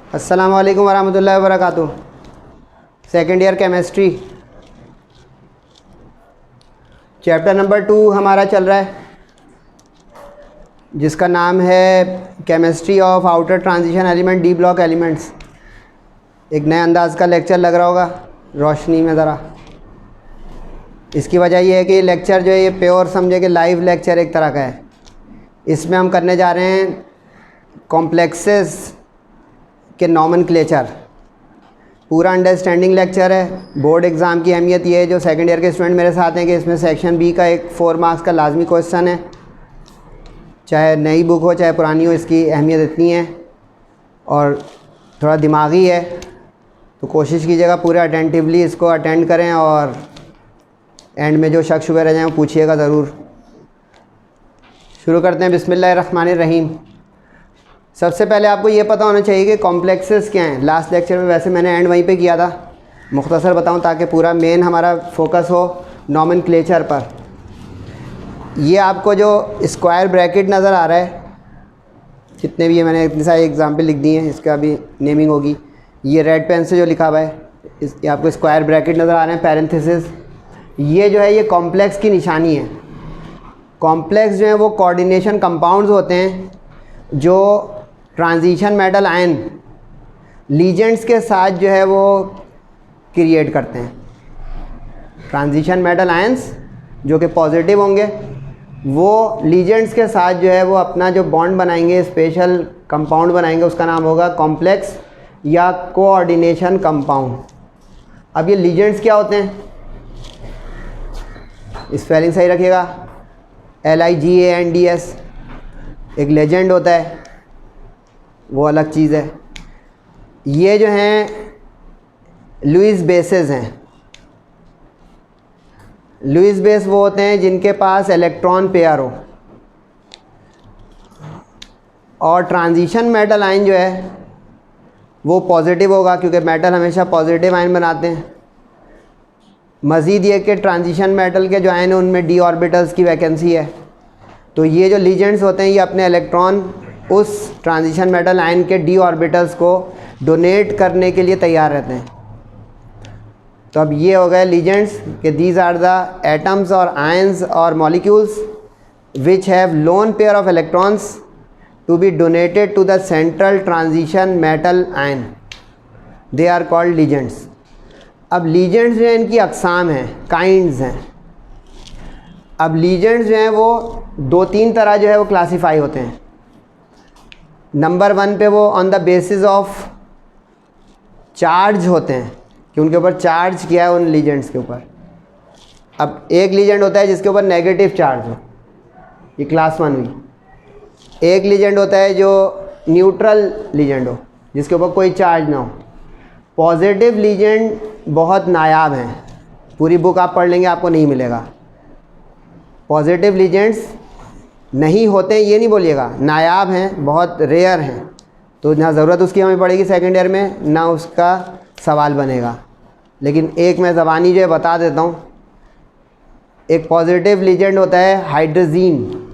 अस्सलामु अलैकुम वरहमतुल्लाहि वबरकातुहू। Second year chemistry, chapter number 2 हमारा चल रहा है, जिसका नाम है chemistry of outer transition element D block elements. एक नए अंदाज का लेक्चर लग रहा होगा रोशनी में ज़रा। इसकी वजह यह है कि लेक्चर जो है ये प्योर समझे कि लाइव लेक्चर एक तरह का है। इसमें हम करने जा रहे हैं कॉम्प्लेक्सेस के नॉमेनक्लेचर। पूरा अंडरस्टैंडिंग लेक्चर है। बोर्ड एग्ज़ाम की अहमियत ये है, जो सेकंड ईयर के स्टूडेंट मेरे साथ हैं, कि इसमें सेक्शन बी का एक 4 मार्क्स का लाजमी क्वेश्चन है। चाहे नई बुक हो चाहे पुरानी हो, इसकी अहमियत इतनी है और थोड़ा दिमागी है, तो कोशिश कीजिएगा पूरे अटेंटिवली इसको अटेंड करें और एंड में जो शक शुबे रह जाएँ वो पूछिएगा ज़रूर। शुरू करते हैं। बिस्मिल्लाहिर्रहमानिर्रहीम। सबसे पहले आपको ये पता होना चाहिए कि कॉम्प्लेक्सेस क्या हैं। लास्ट लेक्चर में वैसे मैंने एंड वहीं पे किया था, मुख्तसर बताऊं ताकि पूरा मेन हमारा फोकस हो नॉमेनक्लेचर पर। ये आपको जो स्क्वायर ब्रैकेट नज़र आ रहा है, जितने भी ये मैंने इतनी सारी एग्जाम्पल लिख दी हैं, इसका भी नेमिंग होगी। ये रेड पेन से जो लिखा हुआ है, ये आपको स्क्वायर ब्रैकेट नज़र आ रहे हैं, पैरेंथेसिस। ये जो है ये कॉम्प्लेक्स की निशानी है। कॉम्प्लेक्स जो है वो कोऑर्डिनेशन कंपाउंड्स होते हैं जो ट्रांजिशन मेटल आयन लीजेंड्स के साथ जो है वो क्रिएट करते हैं। ट्रांजिशन मेटल आयंस जो कि पॉजिटिव होंगे, वो लीजेंड्स के साथ जो है वो अपना जो बॉन्ड बनाएंगे, स्पेशल कंपाउंड बनाएंगे, उसका नाम होगा कॉम्प्लेक्स या कोऑर्डिनेशन कंपाउंड। अब ये लीजेंड्स क्या होते हैं, स्पेलिंग सही रखिएगा, LIGANDS। एक लेजेंड होता है, वो अलग चीज़ है। ये जो हैं लुईस बेसेस हैं। लुईस बेस वो होते हैं जिनके पास इलेक्ट्रॉन पेयर हो। और ट्रांजिशन मेटल आयन जो है वो पॉजिटिव होगा, क्योंकि मेटल हमेशा पॉजिटिव आयन बनाते हैं। मज़ीद ये कि ट्रांजिशन मेटल के जो आयन हैं उनमें d ऑर्बिटल्स की वैकेंसी है। तो ये जो लीजेंड्स होते हैं ये अपने इलेक्ट्रॉन उस ट्रांजिशन मेटल आयन के d ऑर्बिटल्स को डोनेट करने के लिए तैयार रहते हैं। तो अब ये हो गए लीजेंड्स कि दीज आर द एटम्स और आयंस और molecules which have lone pair of electrons to be donated to the central transition metal ion, they are called ligands. अब लीजेंड्स जो हैं इनकी अक़साम हैं, काइंड्स हैं। अब लीजेंड्स जो हैं वो 2-3 तरह जो है वो क्लासीफाई होते हैं। नंबर 1 पे वो on the basis of charge होते हैं, कि उनके ऊपर चार्ज किया है उन लीजेंड्स के ऊपर। अब एक लीजेंड होता है जिसके ऊपर नेगेटिव चार्ज हो, ये क्लास 1 हुई। एक लीजेंड होता है जो न्यूट्रल लीजेंड हो, जिसके ऊपर कोई चार्ज ना हो। पॉजिटिव लीजेंड बहुत नायाब हैं, पूरी बुक आप पढ़ लेंगे आपको नहीं मिलेगा। पॉजिटिव लीजेंड्स नहीं होते हैं ये नहीं बोलिएगा, नायाब हैं, बहुत रेयर हैं। तो ना ज़रूरत उसकी हमें पड़ेगी सेकेंड ईयर में, ना उसका सवाल बनेगा। लेकिन एक मैं ज़बानी जो है बता देता हूँ। एक पॉजिटिव लीजेंड होता है हाइड्रोजीन,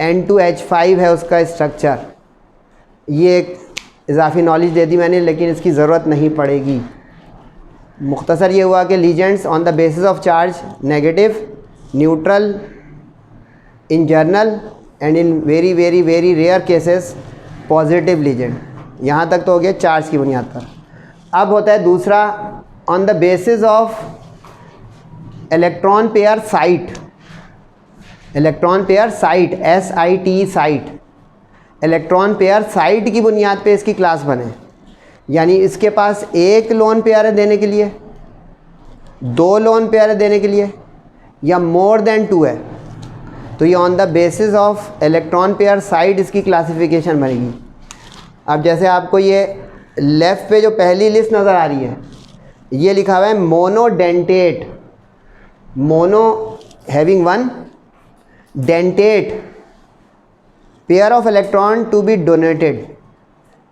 N2H5 है उसका स्ट्रक्चर। ये एक इजाफी नॉलेज दे दी मैंने, लेकिन इसकी ज़रूरत नहीं पड़ेगी। मुख्तसर ये हुआ कि ligands on the basis of charge negative, neutral, in general and in very very very rare cases positive ligand. यहाँ तक तो हो गया चार्ज की बुनियाद पर। अब होता है दूसरा on the basis of electron pair site. Electron pair site, SIT site. Electron pair site की बुनियाद पे इसकी क्लास बने, यानी इसके पास एक लोन पेयर है देने के लिए, 2 लोन पेयर है देने के लिए, या मोर देन 2 है। तो ये on the basis of electron pair site इसकी क्लासिफिकेशन बनेगी। अब जैसे आपको ये लेफ़्ट पे जो पहली लिस्ट नज़र आ रही है, ये लिखा हुआ है monodentate, mono having 1, dentate pair of electron to be donated.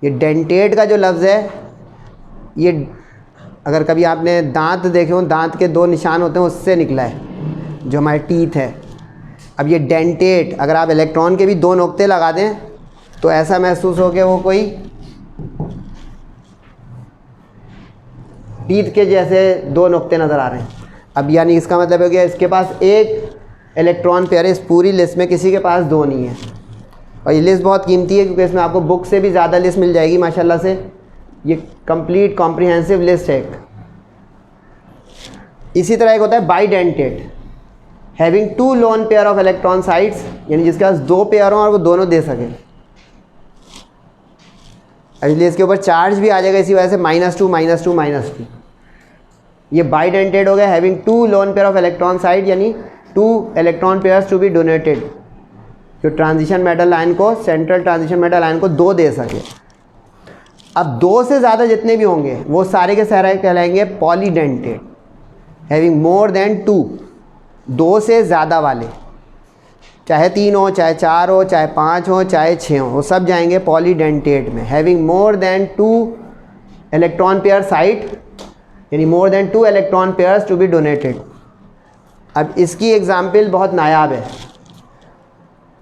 ये डेंटेट का जो लफ्ज़ है, ये अगर कभी आपने दांत देखे हो, दांत के 2 निशान होते हैं, उससे निकला है, जो हमारे टीथ है। अब ये डेंटेट, अगर आप इलेक्ट्रॉन के भी 2 नुक्ते लगा दें तो ऐसा महसूस हो कि वो कोई टीथ के जैसे 2 नुक्ते नज़र आ रहे हैं। अब यानी इसका मतलब है कि इसके पास एक इलेक्ट्रॉन पेयर है, इस पूरी लिस्ट में किसी के पास 2 नहीं है। और ये लिस्ट बहुत कीमती है क्योंकि इसमें आपको बुक से भी ज़्यादा लिस्ट मिल जाएगी माशाल्लाह से। ये कंप्लीट कॉम्प्रिहेंसिव लिस्ट है। इसी तरह एक होता है bidentate, having 2 lone pair of electron sides, यानी जिसके पास 2 पेयर हों और वो दोनों दे सके। इसलिए इसके ऊपर चार्ज भी आ जाएगा इसी वजह से -2 -2 -2। ये बाइडेंटेड हो गया, having 2 lone pair of electron side, यानी 2 electron pairs to be donated, जो ट्रांजिशन मेटल आयन को, सेंट्रल ट्रांजिशन मेटल आयन को 2 दे सके। अब 2 से ज़्यादा जितने भी होंगे वो सारे के सारे कहलाएंगे पॉलीडेंटेड, हैविंग मोर देन 2, 2 से ज़्यादा वाले, चाहे 3 हो, चाहे 4 हो, चाहे 5 हो, चाहे 6 हो, वो सब जाएंगे पॉलीडेंटेड में। Having more than 2 electron pair site, यानी more than 2 electron pairs to be donated. अब इसकी एग्जाम्पल बहुत नायाब है,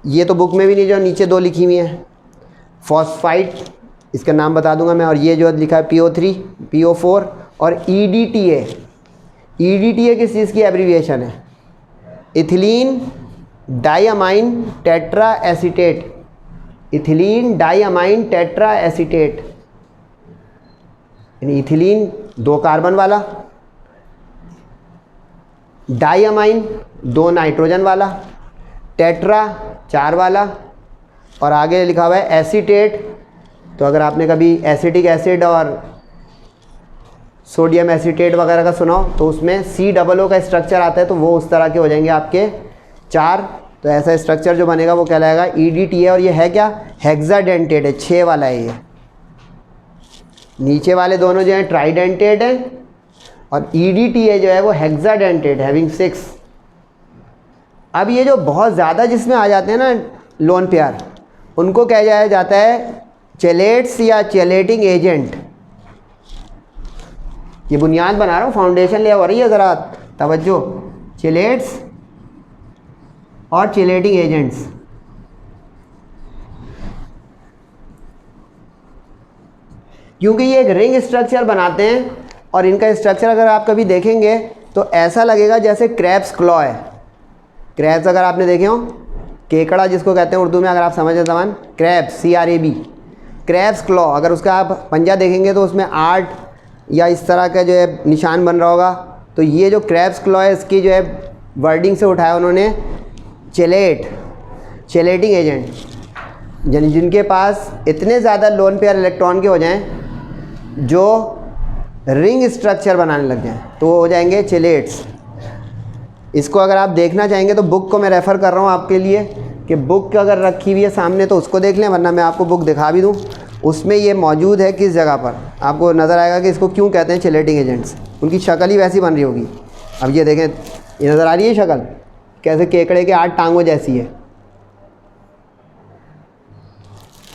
ये तो बुक में भी नहीं, जो नीचे 2 लिखी हुई हैं, फॉस्फाइड, इसका नाम बता दूंगा मैं, और ये जो लिखा है PO3, PO4 और EDTA। EDTA किस चीज़ की एब्रीविएशन है? Ethylene diamine tetra acetate, ethylene diamine tetra acetate, यानी इथिलीन 2 कार्बन वाला, डाइअमाइन 2 नाइट्रोजन वाला, टेट्रा 4 वाला, और आगे लिखा हुआ है एसीटेट। तो अगर आपने कभी एसिटिक एसिड और सोडियम एसीटेट वगैरह का सुना हो तो उसमें COO का स्ट्रक्चर आता है, तो वो उस तरह के हो जाएंगे आपके 4। तो ऐसा स्ट्रक्चर जो बनेगा वो कहलाएगा EDTA। और ये है क्या? हेक्साडेंटेड है, 6 वाला है ये। नीचे वाले दोनों जो हैं ट्राइडेंटेड है, और EDTA जो है वो हेक्साडेंटेड, हैविंग 6। अब ये जो बहुत ज़्यादा जिसमें आ जाते हैं ना लोन पेयर, उनको कहा जाया जाता है चेलेट्स या चेलेटिंग एजेंट। ये बुनियाद बना रहा हूँ, फाउंडेशन ले हो रही है, ज़रा तवज्जो। चेलेट्स और चेलेटिंग एजेंट्स, क्योंकि ये एक रिंग स्ट्रक्चर बनाते हैं, और इनका स्ट्रक्चर अगर आप कभी देखेंगे तो ऐसा लगेगा जैसे क्रैब्स क्लॉ है। क्रैब्स अगर आपने देखे हो, केकड़ा जिसको कहते हैं उर्दू में, अगर आप समझे जबान, क्रैब्स CRAB, क्रैब्स क्लॉ, अगर उसका आप पंजा देखेंगे तो उसमें 8 या इस तरह का जो है निशान बन रहा होगा। तो ये जो क्रैब्स क्लॉ है, इसकी जो है वर्डिंग से उठाया उन्होंने चेलेटिंग एजेंट, यानी जिनके पास इतने ज़्यादा लोन पेयर इलेक्ट्रॉन के हो जाएं जो रिंग स्ट्रक्चर बनाने लग जाएं, तो वो हो जाएंगे चेलेट्स। इसको अगर आप देखना चाहेंगे तो बुक को मैं रेफ़र कर रहा हूँ आपके लिए, कि बुक अगर रखी हुई है सामने तो उसको देख लें, वरना मैं आपको बुक दिखा भी दूँ, उसमें ये मौजूद है। किस जगह पर आपको नज़र आएगा कि इसको क्यों कहते हैं चेलेटिंग एजेंट्स। उनकी शक्ल ही वैसी बन रही होगी। अब ये देखें, ये नज़र आ रही है शक्ल, कैसे केकड़े के 8 टांगों जैसी है।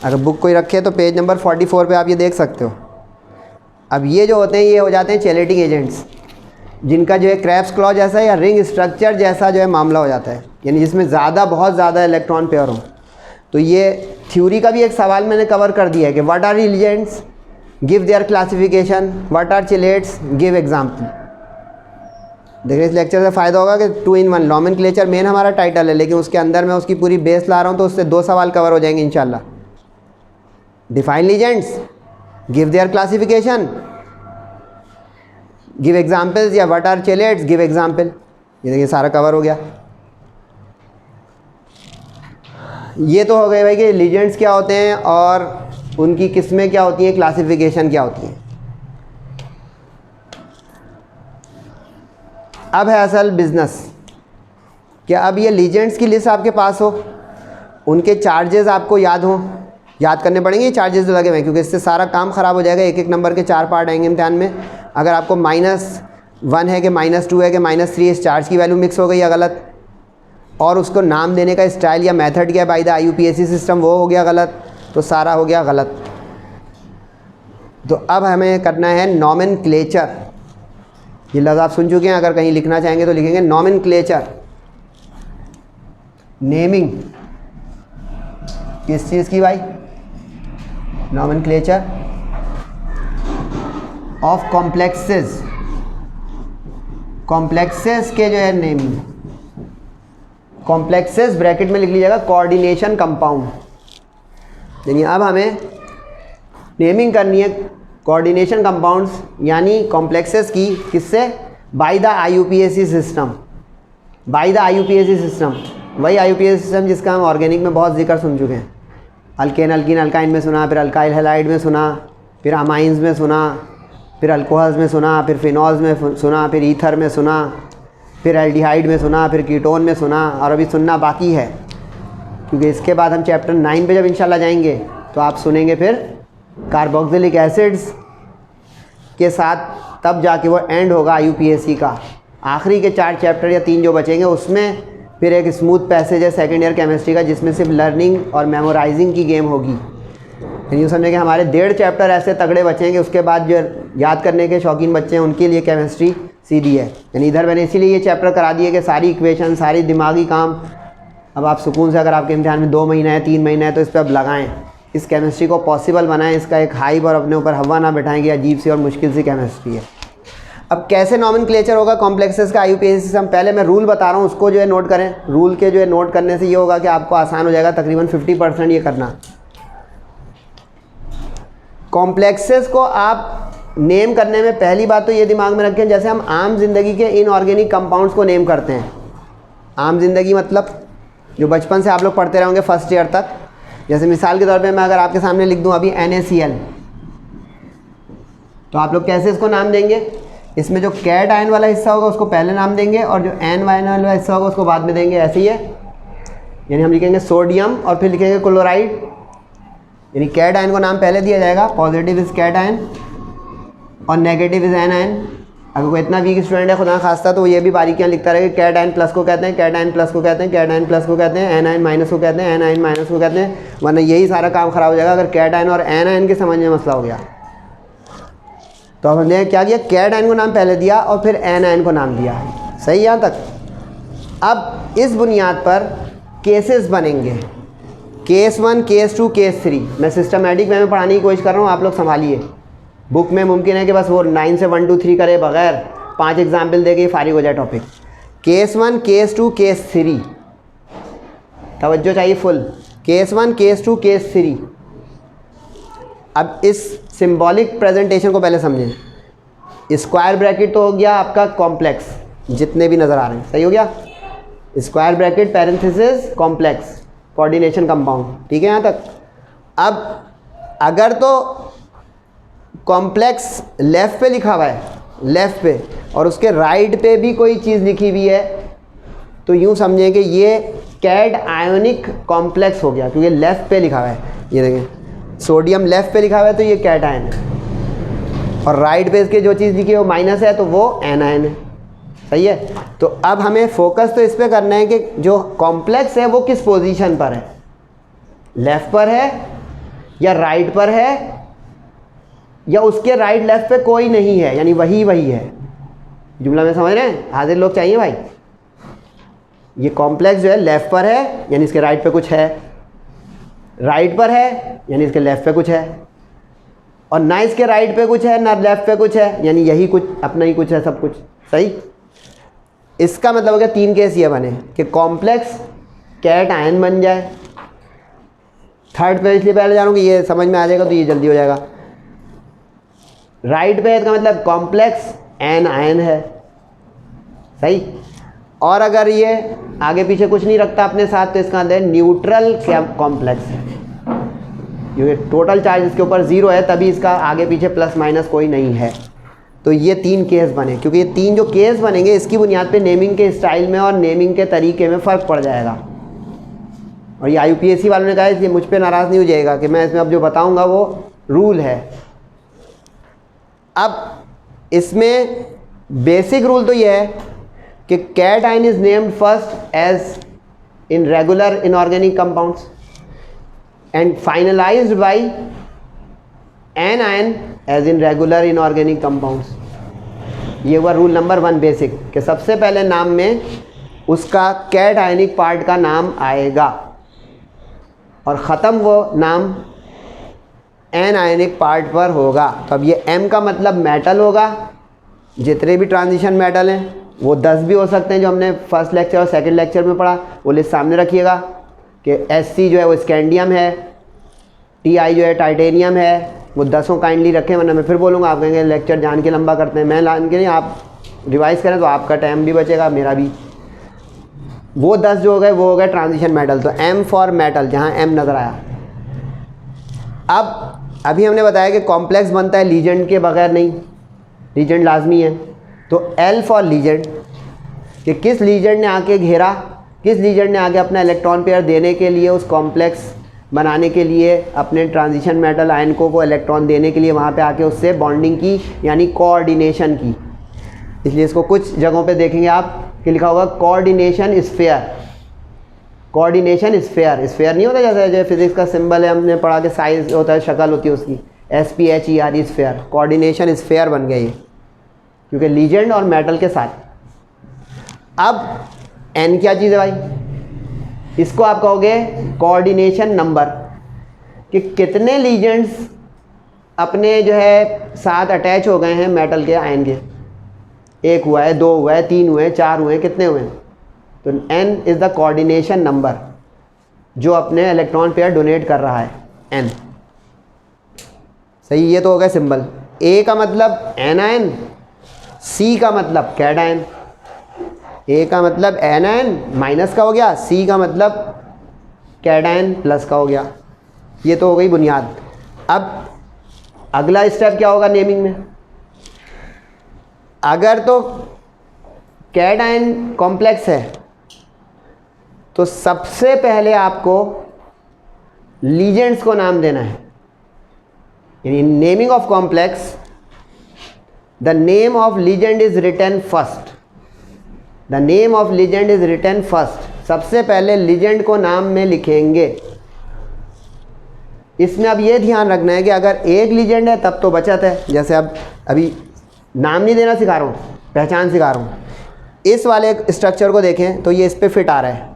अगर बुक कोई रखे तो पेज नंबर 44 पे आप ये देख सकते हो। अब ये जो होते हैं ये हो जाते हैं चेलेटिंग एजेंट्स, जिनका जो है क्रैब्स क्लॉ जैसा या रिंग स्ट्रक्चर जैसा जो है मामला हो जाता है, यानी जिसमें बहुत ज़्यादा इलेक्ट्रॉन पेयर हों। तो ये थ्योरी का भी एक सवाल मैंने कवर कर दिया है कि what are ligands, give their classification, what are chelates, give example. देखिए इस लेक्चर से फ़ायदा होगा कि 2 in 1 नॉमेनक्लेचर मेन हमारा टाइटल है, लेकिन उसके अंदर मैं उसकी पूरी बेस ला रहा हूँ, तो उससे 2 सवाल कवर हो जाएंगे इंशाल्लाह। Define legends, give their classification, give examples, या what are chelates, give example. ये देखिए सारा कवर हो गया। ये तो हो गए भाई कि लीजेंड्स क्या होते हैं और उनकी किस्में क्या होती हैं, क्लासिफिकेशन क्या होती है। अब है असल बिज़नेस, कि अब ये लीजेंड्स की लिस्ट आपके पास हो, उनके चार्जेस आपको याद हों, याद करने पड़ेंगे चार्जेस जो लगे हुए हैं, क्योंकि इससे सारा काम ख़राब हो जाएगा। एक नंबर के 4 पार्ट आएंगे इम्तिहान में। अगर आपको -1 है कि -2 है कि -3, इस चार्ज की वैल्यू मिक्स हो गई या गलत, और उसको नाम देने का स्टाइल या मेथड क्या है बाय द IUPAC सिस्टम, वो हो गया गलत, तो सारा हो गया गलत। तो अब हमें करना है नॉमेनक्लेचर। ये लफ्ज़ आप सुन चुके हैं, अगर कहीं लिखना चाहेंगे तो लिखेंगे नॉमेनक्लेचर, नेमिंग। किस चीज़ की भाई? नॉमेनक्लेचर ऑफ कॉम्प्लेक्सेस, कॉम्प्लेक्सेस के जो है नेमिंग, कॉम्प्लेक्सेस ब्रैकेट में लिख लीजिएगा कोऑर्डिनेशन कंपाउंड। यानी अब हमें नेमिंग करनी है कोऑर्डिनेशन कंपाउंड्स यानी कॉम्प्लेक्सेस की, किससे? By the IUPAC system, by the IUPAC system, वही IUPAC सिस्टम जिसका हम ऑर्गेनिक में बहुत जिक्र सुन चुके हैं। अल्केन अल्कीन अल्काइन में सुना, फिर अल्काइल हैलाइड में सुना, फिर अमाइंस में सुना, फिर अल्कोहल्स में सुना, फिर फिनॉल्स में सुना, फिर ईथर में सुना, फिर एल्डिहाइड में सुना, फिर कीटोन में सुना, और अभी सुनना बाकी है, क्योंकि इसके बाद हम चैप्टर 9 पे जब इंशाल्लाह जाएंगे तो आप सुनेंगे फिर कार्बोक्सिलिक एसिड्स के साथ, तब जाके वो एंड होगा IUPAC का। आखिरी के 4 चैप्टर या 3 जो बचेंगे उसमें फिर एक स्मूथ पैसेज है सेकेंड ईयर केमिस्ट्री का, जिसमें सिर्फ लर्निंग और मेमोराइजिंग की गेम होगी। यानी यूँ समझे कि हमारे 1.5 चैप्टर ऐसे तगड़े बचेंगे, उसके बाद जो याद करने के शौकीन बच्चे हैं उनके लिए केमिस्ट्री सीधी है। यानी इधर मैंने इसीलिए ये चैप्टर करा दिए कि सारी इक्वेशन, सारी दिमागी काम अब आप सुकून से, अगर आपके इम्तिहान में 2 महीना है 3 महीना है तो इस पर अब लगाएँ, इस केमिस्ट्री को पॉसिबल बनाएं, इसका एक हाइप और अपने ऊपर हवा ना बैठाएं कि अजीब सी और मुश्किल सी केमिस्ट्री है। अब कैसे नॉमेनक्लेचर होगा कॉम्प्लेक्सेस का IUPAC सिस्टम, पहले मैं रूल बता रहा हूँ, उसको जो है नोट करें। रूल के जो है नोट करने से ये होगा कि आपको आसान हो जाएगा तकरीबन 50% ये करना। कॉम्प्लेक्सेस को आप नेम करने में पहली बात तो ये दिमाग में रखें, जैसे हम आम जिंदगी के इनऑर्गेनिक कंपाउंड्स को नेम करते हैं। आम जिंदगी मतलब जो बचपन से आप लोग पढ़ते रहेंगे फर्स्ट ईयर तक। जैसे मिसाल के तौर पे मैं अगर आपके सामने लिख दूं अभी NaCl, तो आप लोग कैसे इसको नाम देंगे? इसमें जो कैट आयन वाला हिस्सा होगा उसको पहले नाम देंगे और जो एन आयन वाला हिस्सा होगा उसको बाद में देंगे। ऐसे ही है, यानी हम लिखेंगे सोडियम और फिर लिखेंगे क्लोराइड, यानी कैट आयन को नाम पहले दिया जाएगा, पॉजिटिव इज कैट आयन और नेगेटिव इज एन आयन। अगर कोई इतना वीक स्टूडेंट है खुदा खास्ता तो ये भी बारीकियाँ लिखता रहेगा, कैट आयन प्लस को कहते हैं, कैट आयन प्लस को कहते हैं, कैट आयन प्लस को कहते हैं, एन आयन माइनस को कहते हैं, एन आयन माइनस को कहते हैं, वरना यही सारा काम खराब हो जाएगा अगर कैट आयन और एन आयन के समझ में मसला हो गया। तो अब हमने क्या किया, कैट आयन को नाम पहले दिया और फिर एन आयन को नाम दिया। सही यहाँ तक? अब इस बुनियाद पर केसेस बनेंगे, केस 1, केस 2, केस 3। मैं सिस्टमेटिक वे में पढ़ाने की कोशिश कर रहा हूँ, आप लोग संभालिए। बुक में मुमकिन है कि बस वो 9 से 1, 2, 3 करे बगैर 5 एग्जाम्पल दे के फारिग हो जाए टॉपिक। केस 1, केस 2, केस 3, तवज्जो चाहिए फुल। Case 1, case 2, case 3। अब इस सिंबॉलिक प्रेजेंटेशन को पहले समझें। स्क्वायर ब्रैकेट तो हो गया आपका कॉम्प्लेक्स, जितने भी नज़र आ रहे हैं, सही हो गया। Square bracket parenthesis complex coordination compound, ठीक है यहाँ तक। अब अगर तो कॉम्प्लेक्स लेफ़्ट पे लिखा हुआ है, लेफ़्ट पे, और उसके राइट पे भी कोई चीज़ लिखी हुई है, तो यूँ समझें कि ये कैट आयोनिक कॉम्प्लेक्स हो गया, क्योंकि लेफ़्ट पे लिखा हुआ है। ये देखें, सोडियम लेफ़्ट पे लिखा हुआ है तो ये कैट आयन है, और राइट पे इसके जो चीज़ लिखी है वो माइनस है तो वो एन आयन है। सही है? तो अब हमें फोकस तो इस पे करना है कि जो कॉम्प्लेक्स है वो किस पोजीशन पर है, लेफ़्ट पर है या राइट पर है, या उसके राइट लेफ़्ट पे कोई नहीं है, यानी वही है। जुमला में समझ रहे हैं? हाजिर लोग चाहिए भाई। ये कॉम्प्लेक्स जो है लेफ़्ट पर है यानी इसके राइट पे कुछ है, राइट पर है यानी इसके लेफ़्ट पे कुछ है, और ना इसके राइट पे कुछ है ना लेफ़्ट पे कुछ है, यानी यही कुछ अपना ही कुछ है सब कुछ। सही? इसका मतलब हो गया 3 केस ये बने कि कॉम्प्लेक्स कैट आयन बन जाए। थर्ड पे इसलिए पहले जानूँ कि ये समझ में आ जाएगा तो ये जल्दी हो जाएगा। राइट पे इसका मतलब कॉम्प्लेक्स एन आयन है। सही? और अगर ये आगे पीछे कुछ नहीं रखता अपने साथ तो इसका मतलब न्यूट्रल कॉम्प्लेक्स है, क्योंकि टोटल चार्ज इसके ऊपर 0 है, तभी इसका आगे पीछे प्लस माइनस कोई नहीं है। तो ये 3 केस बने, क्योंकि ये 3 जो केस बनेंगे इसकी बुनियाद पे नेमिंग के स्टाइल में और नेमिंग के तरीके में फ़र्क पड़ जाएगा। और ये IUPAC वालों ने कहा इसलिए मुझ पर नाराज़ नहीं हो जाएगा कि मैं इसमें अब जो बताऊँगा वो रूल है। अब इसमें बेसिक रूल तो ये है कि cation is named first as in regular inorganic compounds and finalized by anion as in regular inorganic compounds. ये हुआ रूल नंबर 1 बेसिक, कि सबसे पहले नाम में उसका कैट आयनिक पार्ट का नाम आएगा और ख़त्म वो नाम एन आयनिक पार्ट पर होगा। तो अब ये M का मतलब मेटल होगा, जितने भी ट्रांजिशन मेटल हैं वो 10 भी हो सकते हैं जो हमने फर्स्ट लेक्चर और सेकंड लेक्चर में पढ़ा, वो लिस्ट सामने रखिएगा कि Sc जो है वो स्कैंडियम है, Ti जो है टाइटेनियम है, वो 10 काइंडली रखें, वरना मैं फिर बोलूँगा आप कहेंगे लेक्चर जान के लंबा करते हैं। मैं जान के नहीं, आप रिवाइज़ करें तो आपका टाइम भी बचेगा, मेरा भी। वो 10 जो हो गए वो हो गए ट्रांजिशन मेटल। तो M फॉर मेटल, जहाँ M नज़र आया। अब अभी हमने बताया कि कॉम्प्लेक्स बनता है लीजेंड के बगैर नहीं, लीजेंड लाजमी है। तो L फॉर लीजेंड, कि किस लीजेंड ने आके घेरा, किस लीजेंड ने आके अपना इलेक्ट्रॉन पेयर देने के लिए, उस कॉम्प्लेक्स बनाने के लिए, अपने ट्रांजिशन मेटल आयन को वो इलेक्ट्रॉन देने के लिए वहाँ पे आके उससे बॉन्डिंग की, यानी कोऑर्डिनेशन की। इसलिए इसको कुछ जगहों पे देखेंगे आप कि लिखा होगा coordination sphere. Coordination sphere, sphere नहीं होता जैसे जो फिजिक्स का सिंबल है, हमने पढ़ा कि साइज होता है, शक्ल होती है उसकी, SPHER, स्फीयर। कोऑर्डिनेशन स्फीयर बन गया ये, क्योंकि लीजेंड और मेटल के साथ। अब N क्या चीज़ है भाई, इसको आप कहोगे कोऑर्डिनेशन नंबर, कि कितने लीजेंड्स अपने जो है साथ अटैच हो गए हैं मेटल के आयन के। 1 हुआ है, 2 हुआ है, 3 हुए हैं, 4 हुए हैं, कितने हुए हैं। तो N is the coordination number जो अपने इलेक्ट्रॉन पेयर डोनेट कर रहा है, N। सही, ये तो हो गया सिंबल। A का मतलब एनायन, C का मतलब कैटायन। A का मतलब एनायन माइनस का हो गया, C का मतलब कैटायन प्लस का हो गया। ये तो हो गई बुनियाद। अब अगला स्टेप क्या होगा नेमिंग में। अगर तो कैटायन कॉम्प्लेक्स है तो सबसे पहले आपको लीजेंड्स को नाम देना है, यानी naming of complex, the name of ligand is written first. The name of ligand is written first, सबसे पहले लीजेंड को नाम में लिखेंगे। इसमें अब ये ध्यान रखना है कि अगर एक लीजेंड है तब तो बचत है, जैसे अब अभी नाम नहीं देना सिखा रहा हूँ, पहचान सिखा रहा हूँ। इस वाले स्ट्रक्चर को देखें तो ये इस पे फिट आ रहा है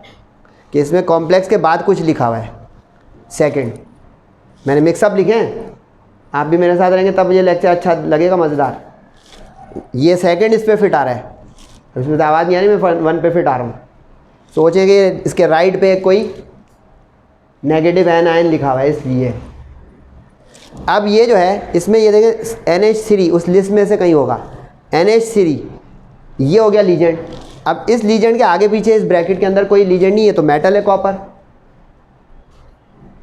कि इसमें कॉम्प्लेक्स के बाद कुछ लिखा हुआ है। सेकंड, मैंने मिक्सअप लिखे हैं, आप भी मेरे साथ रहेंगे तब ये लेक्चर अच्छा लगेगा, मज़ेदार। ये सेकंड इस पे फिट आ रहा है, इसमें तो आवाज़ नहीं आ रही, मैं 1 पे फिट आ रहा हूँ। सोचें कि इसके राइट पे कोई नेगेटिव एनायन लिखा हुआ है, इसलिए। अब ये जो है इसमें ये देखें NH3 उस लिस्ट में से कहीं होगा, NH3 ये हो गया लीजेंड। अब इस लीजेंड के आगे पीछे इस ब्रैकेट के अंदर कोई लीजेंड नहीं है, तो मेटल है कॉपर।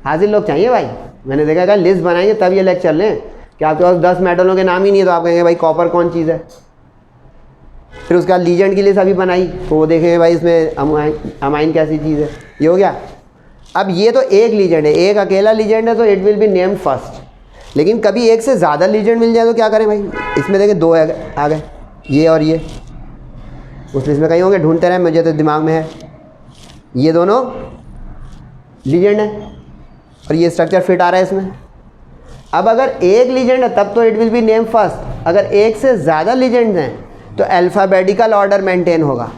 हाजिर लोग चाहिए भाई, मैंने देखा कि लिस्ट बनाएंगे तब ये लेक्चर लें, कि आपके पास 10 मेटलों के नाम ही नहीं है तो आप कहेंगे भाई कॉपर कौन चीज़ है। फिर उसके बाद लीजेंड की लिस्ट अभी बनाई तो वो देखेंगे भाई इसमें अमाइन कैसी चीज़ है। ये हो गया। अब ये तो एक लीजेंड है, एक अकेला लीजेंड है, तो it will be named first. लेकिन कभी एक से ज़्यादा लीजेंड मिल जाए तो क्या करें भाई, इसमें देखें 2 आ गए, ये और ये, उस लिस्ट में कहीं होंगे, ढूंढते रहे, मुझे तो दिमाग में है ये दोनों लीजेंड है और ये स्ट्रक्चर फिट आ रहा है इसमें। अब अगर एक लीजेंड है तब तो it will be name first, अगर एक से ज़्यादा लीजेंड हैं तो अल्फ़ाबेटिकल ऑर्डर मेंटेन होगा।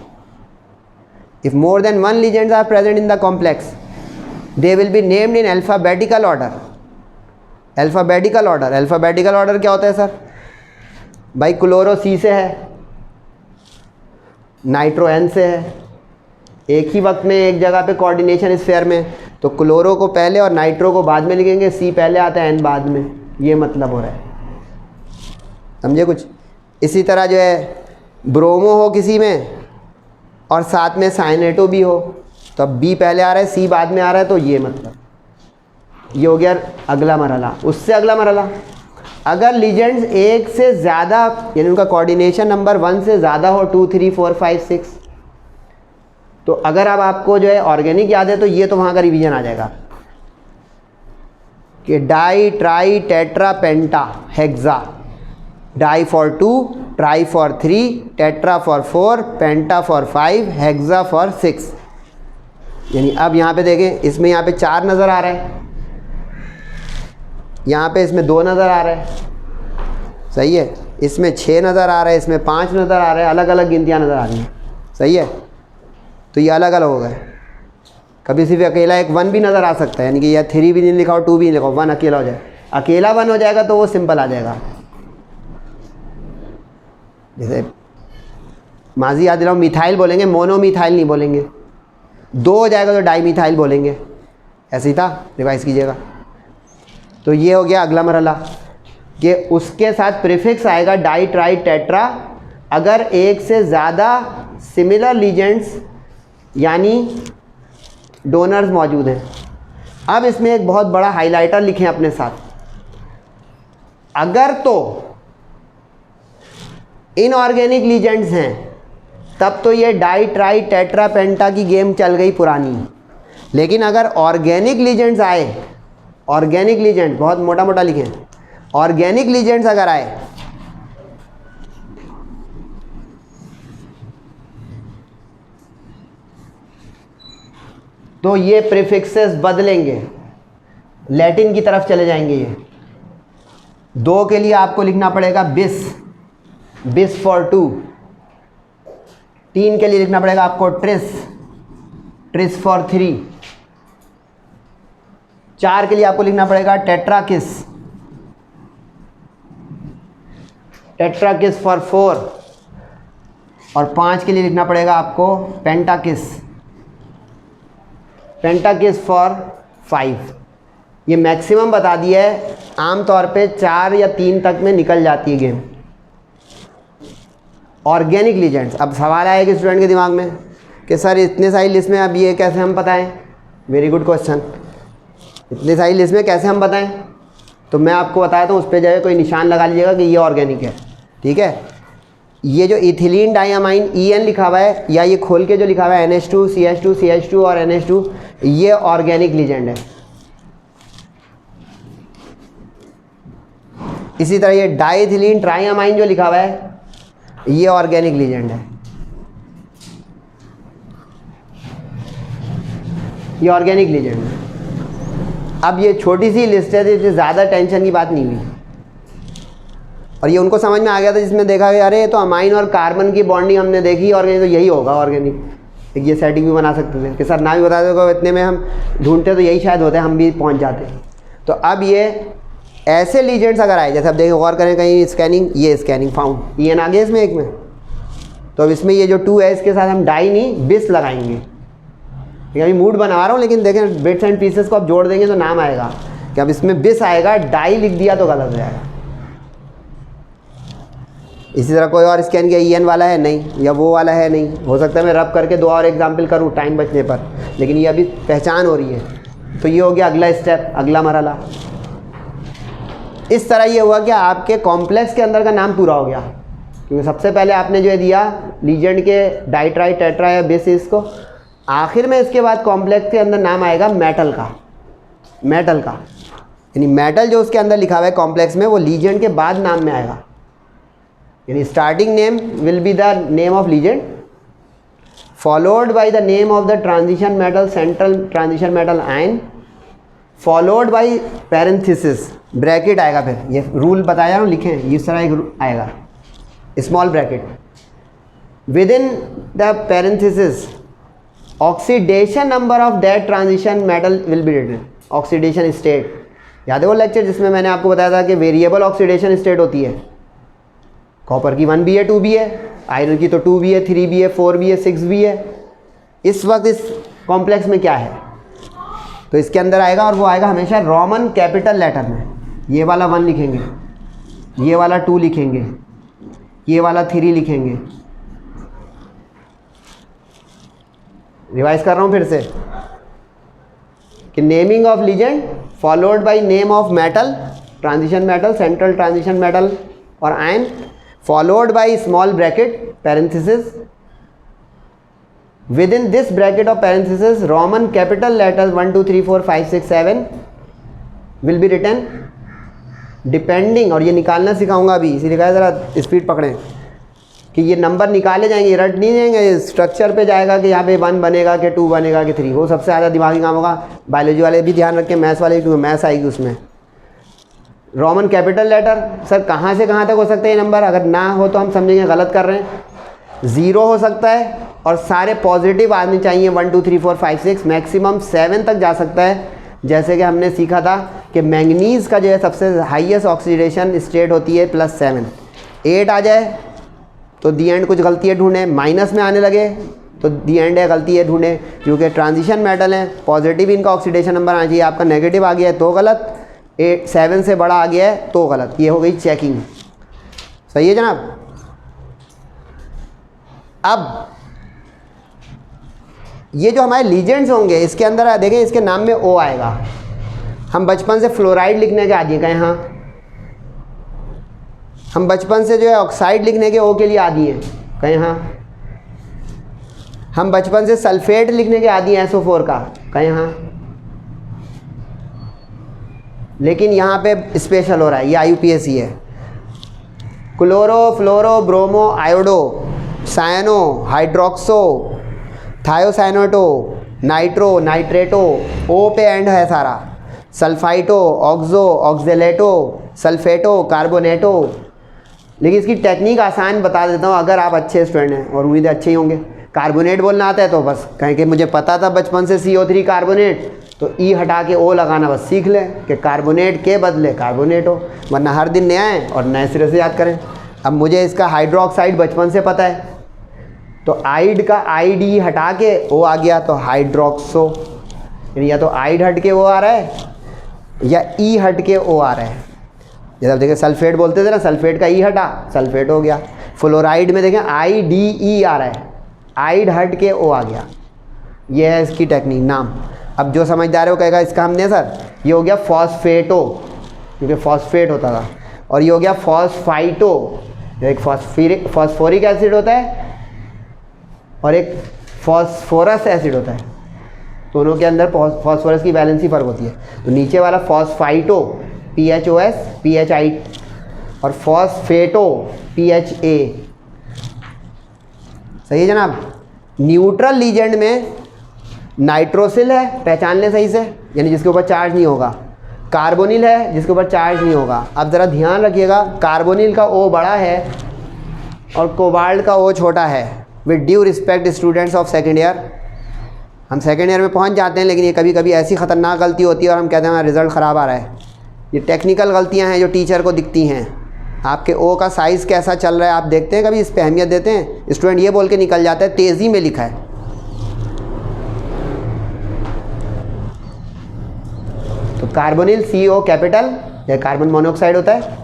If more than 1 ligands are present in the complex they will be named in alphabetical order. Alphabetical order, alphabetical order क्या होता है सर भाई, क्लोरो C से है, नाइट्रो N से है, एक ही वक्त में एक जगह पे कोऑर्डिनेशन स्फीयर में, तो क्लोरो को पहले और नाइट्रो को बाद में लिखेंगे, C पहले आता है N बाद में, ये मतलब हो रहा है, समझे कुछ। इसी तरह जो है ब्रोमो हो किसी में और साथ में साइनेटो भी हो, तो अब B पहले आ रहा है C बाद में आ रहा है, तो ये मतलब ये हो गया अगला मरहला। उससे अगला मरहला, अगर लीजेंड्स एक से ज़्यादा, यानी उनका कोऑर्डिनेशन नंबर 1 से ज़्यादा हो, 2 3 4 5 6, तो अगर अब आपको जो है ऑर्गेनिक याद है तो ये तो वहाँ का रिवीजन आ जाएगा कि di tri tetra penta hexa, di for 2, tri for 3, tetra for 4, penta for 5, hexa for 6। यानी अब यहाँ पे देखें, इसमें यहाँ पे 4 नज़र आ रहा है, यहाँ पे इसमें 2 नज़र आ रहा है, सही है, इसमें 6 नज़र आ रहा है, इसमें 5 नज़र आ रहा है, अलग अलग गिनतियाँ नज़र आ रही हैं, सही है। तो ये अलग अलग हो गए। कभी सिर्फ अकेला एक 1 भी नज़र आ सकता है, यानी कि या 3 भी नहीं लिखा हो, 2 भी नहीं लिखा हो, 1 अकेला हो जाए। अकेला वन हो जाएगा तो वो सिंपल आ जाएगा। जैसे माजी याद दिलाओ, मिथाइल बोलेंगे, मोनोमिथाइल नहीं बोलेंगे। 2 हो जाएगा तो डाई मिथाइल बोलेंगे। ऐसे ही था, रिवाइज कीजिएगा। तो ये हो गया अगला मरहला कि उसके साथ प्रीफिक्स आएगा डाई ट्राई टेट्रा अगर एक से ज़्यादा सिमिलर लीजेंड्स यानी डोनर्स मौजूद हैं। अब इसमें एक बहुत बड़ा हाइलाइटर लिखें अपने साथ, अगर तो इनऑर्गेनिक लीजेंड्स हैं तब तो ये डाई ट्राई टेट्रा पेंटा की गेम चल गई पुरानी। लेकिन अगर ऑर्गेनिक लीजेंड्स आए, ऑर्गेनिक लीजेंड बहुत मोटा मोटा लिखें, ऑर्गेनिक लीजेंड्स अगर आए तो ये प्रीफिक्सेस बदलेंगे, लैटिन की तरफ चले जाएंगे। ये 2 के लिए आपको लिखना पड़ेगा बिस, बिस फॉर 2। 3 के लिए लिखना पड़ेगा आपको ट्रिस, ट्रिस फॉर 3। 4 के लिए आपको लिखना पड़ेगा टेट्राकिस, टेट्राकिस फॉर 4। और 5 के लिए लिखना पड़ेगा आपको पेंटाकिस, पेंटाकिस फॉर 5। ये मैक्सिमम बता दिया है, आमतौर पे 4 या 3 तक में निकल जाती है गेम ऑर्गेनिक लीजेंड्स। अब सवाल आएगा स्टूडेंट के दिमाग में कि सर इतने सारी लिस्ट में अब ये कैसे हम बताएं? Very good question. इतने सारी लिस्ट में कैसे हम बताएं? तो मैं आपको बताया था, उस पर जो है कोई निशान लगा लीजिएगा कि ये ऑर्गेनिक है, ठीक है। ये जो इथिलीन डाइअमाइन EN लिखा हुआ है, या ये खोल के जो लिखा हुआ है NH2 CH2 CH2 और NH2, ये ऑर्गेनिक लीजेंड है। इसी तरह ये डाइथिलीन ट्राइअमाइन जो लिखा हुआ है, ये ऑर्गेनिक लीजेंड है, ये ऑर्गेनिक लीजेंड है। अब ये छोटी सी लिस्ट है, तो ज़्यादा टेंशन की बात नहीं हुई। और ये उनको समझ में आ गया था जिसमें देखा गया अरे तो अमाइन और कार्बन की बॉन्डिंग हमने देखी ऑर्गेनिक, तो यही होगा ऑर्गेनिक। ये सेटिंग भी बना सकते थे कि सर ना भी बता दो, इतने में हम ढूंढते तो यही शायद होते, हम भी पहुंच जाते। तो अब ये ऐसे लीजेंड्स अगर आए, जैसे अब देखिए गौर करें कहीं स्कैनिंग, ये स्कैनिंग फाउंड EN आ गया इसमें एक में, तो अब इसमें ये जो 2 है इसके साथ हम डाई नहीं बिस लगाएंगे। अभी मूड बना रहा हूँ, लेकिन देखें बिट्स एंड पीसेस को आप जोड़ देंगे तो नाम आएगा कि अब इसमें बिस आएगा, डाई लिख दिया तो गलत हो जाएगा। इसी तरह कोई और स्कैन किया EN वाला है नहीं, या वो वाला है नहीं, हो सकता है मैं रब करके 2 और एग्जाम्पल करूँ टाइम बचने पर, लेकिन ये अभी पहचान हो रही है। तो ये हो गया अगला स्टेप, अगला मरहला। इस तरह ये हुआ कि आपके कॉम्प्लेक्स के अंदर का नाम पूरा हो गया, क्योंकि सबसे पहले आपने जो है दिया लीजेंड के डाई ट्राई टेट्रा या बिस, इसको आखिर में इसके बाद कॉम्प्लेक्स के अंदर नाम आएगा मेटल का, मेटल का, यानी मेटल जो उसके अंदर लिखा हुआ है कॉम्प्लेक्स में, वो लीजेंड के बाद नाम में आएगा। यानी starting name will be the name of legend followed by the name of the transition metal, central transition metal ion, followed by parenthesis, bracket आएगा। फिर ये रूल बताया हूँ, लिखें इस तरह एक आएगा small bracket, within the parenthesis oxidation number of that transition metal will be written. Oxidation state याद है वो लेक्चर जिसमें मैंने आपको बताया था कि वेरिएबल ऑक्सीडेशन स्टेट होती है। कॉपर की 1 भी है 2 भी है, आयरन की तो 2 भी है 3 भी है 4 भी है 6 भी है। इस वक्त इस कॉम्प्लेक्स में क्या है तो इसके अंदर आएगा, और वो आएगा हमेशा रोमन कैपिटल लेटर में। ये वाला 1 लिखेंगे, ये वाला 2 लिखेंगे, ये वाला 3 लिखेंगे। रिवाइज कर रहा हूँ फिर से कि naming of legend followed by name of metal, transition metal, central transition metal और ion, followed by small bracket parenthesis, within this bracket of parenthesis Roman capital letters 1 2 3 4 5 6 7 will be written depending, और ये निकालना सिखाऊंगा अभी, इसीलिए कहा ज़रा speed पकड़ें कि ये नंबर निकाले जाएंगे, रट नहीं जाएंगे, स्ट्रक्चर पे जाएगा कि यहाँ पे 1 बनेगा कि 2 बनेगा कि 3, वो सबसे ज़्यादा दिमागी काम होगा। बायोलॉजी वाले भी ध्यान रखें, मैथ्स वाले, क्योंकि मैथ्स आएगी उसमें। रोमन कैपिटल लेटर, सर कहाँ से कहाँ तक हो सकता है ये नंबर? अगर ना हो तो हम समझेंगे गलत कर रहे हैं। 0 हो सकता है, और सारे पॉजिटिव आने चाहिए 1 2 3 4 5 6, मैक्सिमम 7 तक जा सकता है। जैसे कि हमने सीखा था कि मैंगनीज़ का जो है सबसे हाईएस्ट ऑक्सीडेशन स्टेट होती है +7। 8 आ जाए तो दी एंड कुछ गलती है ढूंढें, माइनस में आने लगे तो दी एंड है गलती है ढूंढें, क्योंकि ट्रांजिशन मेटल है। पॉजिटिव इनका ऑक्सीडेशन नंबर आना चाहिए, आपका नेगेटिव आ गया है तो गलत, 7 से बड़ा आ गया है तो गलत। ये हो गई चेकिंग। सही है जनाब। अब ये जो हमारे लीजेंड्स होंगे इसके अंदर देखें, इसके नाम में ओ आएगा। हम बचपन से फ्लोराइड लिखने के आदी हैं, कहें हाँ। हम बचपन से जो है ऑक्साइड लिखने के ओ के लिए आदी हैं, कहें हाँ। हम बचपन से सल्फेट लिखने के आदी हैं SO4 का, कहें हाँ। लेकिन यहाँ पे स्पेशल हो रहा है, ये IUPAC है। क्लोरो, फ्लोरो, ब्रोमो, आयोडो, सायनो, हाइड्रोक्सो, थायोसाइनोटो, नाइट्रो, नाइट्रेटो, ओ पे एंड है सारा, सल्फाइटो, ऑक्सो, ऑक्जेलेटो, सल्फेटो, कार्बोनेटो। लेकिन इसकी टेक्निक आसान बता देता हूँ अगर आप अच्छे स्टूडेंट हैं, और उम्मीद है अच्छे ही होंगे। कार्बोनेट बोलना आता है तो बस कहें कि मुझे पता था बचपन से CO3 कार्बोनेट, तो ई हटा के ओ लगाना बस सीख लें कि कार्बोनेट के बदले कार्बोनेट हो, वरना हर दिन नया है और नए सिरे से याद करें। अब मुझे इसका हाइड्रोक्साइड बचपन से पता है, तो आइड का ID हटा के ओ आ गया तो हाइड्रोक्सो, या तो आइड हट के ओ आ रहा है या ई हट के ओ आ रहा है। जैसे देखिए सल्फेट बोलते थे ना, सल्फेट का ई हटा सल्फेट हो गया। फ्लोराइड में देखें IDE आ रहा है, आइड हट के ओ आ गया। ये है इसकी टेक्निक नाम। अब जो समझदार है वो कहेगा इसका हमने सर ये हो गया फॉस्फेटो, क्योंकि फॉस्फेट होता था, और ये हो गया फॉस्फाइटो, एक फॉस्फोरिक एसिड होता है और एक फॉस्फोरस एसिड होता है, दोनों के अंदर फॉस्फोरस की वैलेंसी फ़र्क होती है। तो नीचे वाला फॉस्फाइटो PHOS PHI और फॉस्फेटो PHA। सही है जनाब। न्यूट्रल लीजेंड में नाइट्रोसिल है, पहचान लें सही से, यानी जिसके ऊपर चार्ज नहीं होगा। कार्बोनिल है जिसके ऊपर चार्ज नहीं होगा। अब ज़रा ध्यान रखिएगा, कार्बोनिल का O बड़ा है और कोबाल्ट का O छोटा है। With due respect students of second year, हम सेकेंड ईयर में पहुंच जाते हैं, लेकिन ये कभी कभी ऐसी ख़तरनाक गलती होती है और हम कहते हैं हमारा रिज़ल्ट ख़राब आ रहा है। ये टेक्निकल गलतियां हैं जो टीचर को दिखती हैं। आपके O का साइज़ कैसा चल रहा है आप देखते हैं, कभी इस पर अहमियत देते हैं? स्टूडेंट ये बोल के निकल जाता है तेज़ी में लिखा है। तो कार्बोनिल CO कैपिटल, यह कार्बन मोनोऑक्साइड होता है।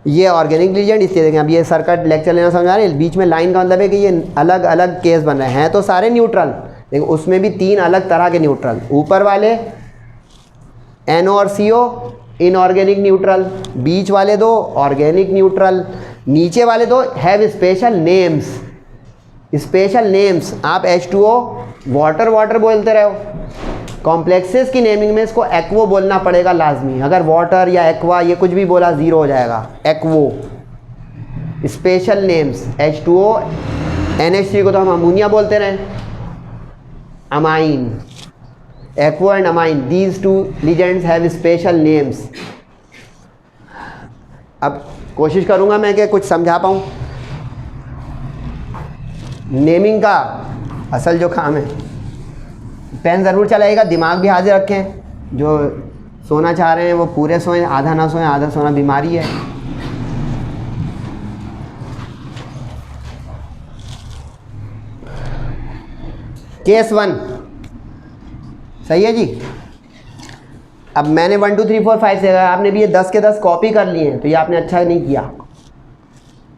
ये ऑर्गेनिक लीजेंड, इसलिए देखें अब ये सर का लेक्चर लेना समझ आ रही है। बीच में लाइन का मतलब है कि ये अलग अलग केस बन रहे हैं, तो सारे न्यूट्रल, लेकिन उसमें भी 3 अलग तरह के न्यूट्रल। ऊपर वाले NO और CO इनऑर्गेनिक न्यूट्रल, बीच वाले 2 ऑर्गेनिक न्यूट्रल, नीचे वाले 2 have special names. Special names, आप H2O वाटर वाटर बोलते रहो, कॉम्प्लेक्सेस की नेमिंग में इसको एक्वो बोलना पड़ेगा लाजमी। अगर वाटर या एक्वा ये कुछ भी बोला 0 हो जाएगा। एक्वो स्पेशल नेम्स, H2O, NH3 को तो हम अमोनिया बोलते रहे, amine, aqua and amine, these 2 ligands have special names. अब कोशिश करूंगा मैं कि कुछ समझा पाऊँ। नेमिंग का असल जो काम है, पेन ज़रूर चलाइएगा, दिमाग भी हाजिर रखें। जो सोना चाह रहे हैं वो पूरे सोएं, आधा ना सोएं, आधा सोना बीमारी है। केस 1 सही है जी। अब मैंने 1 2 3 4 5 से, आपने भी ये 10 के 10 कॉपी कर लिए हैं तो ये आपने अच्छा नहीं किया।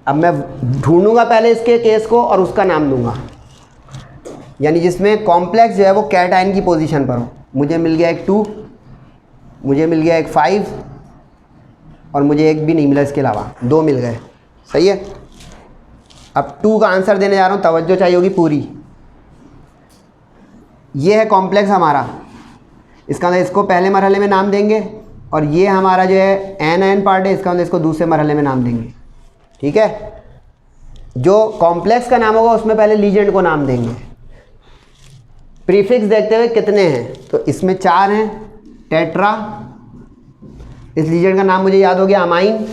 अब मैं ढूंढूंगा पहले इसके केस को और उसका नाम दूंगा, यानी जिसमें कॉम्प्लेक्स जो है वो कैटायन की पोजीशन पर हो। मुझे मिल गया एक 2, मुझे मिल गया एक 5 और मुझे एक भी नहीं मिला, इसके अलावा 2 मिल गए। सही है। अब 2 का आंसर देने जा रहा हूँ, तवज्जो चाहिए होगी पूरी। ये है कॉम्प्लेक्स हमारा, इसका मतलब इसको पहले मरहले में नाम देंगे, और ये हमारा जो है एन पार्ट है, इसका मतलब इसको दूसरे मरहले में नाम देंगे। ठीक है। जो कॉम्प्लेक्स का नाम होगा उसमें पहले लीजेंड को नाम देंगे। प्रीफिक्स देखते हुए कितने हैं, तो इसमें 4 हैं। टेट्रा, इस लीजेंड का नाम मुझे याद हो गया, amine.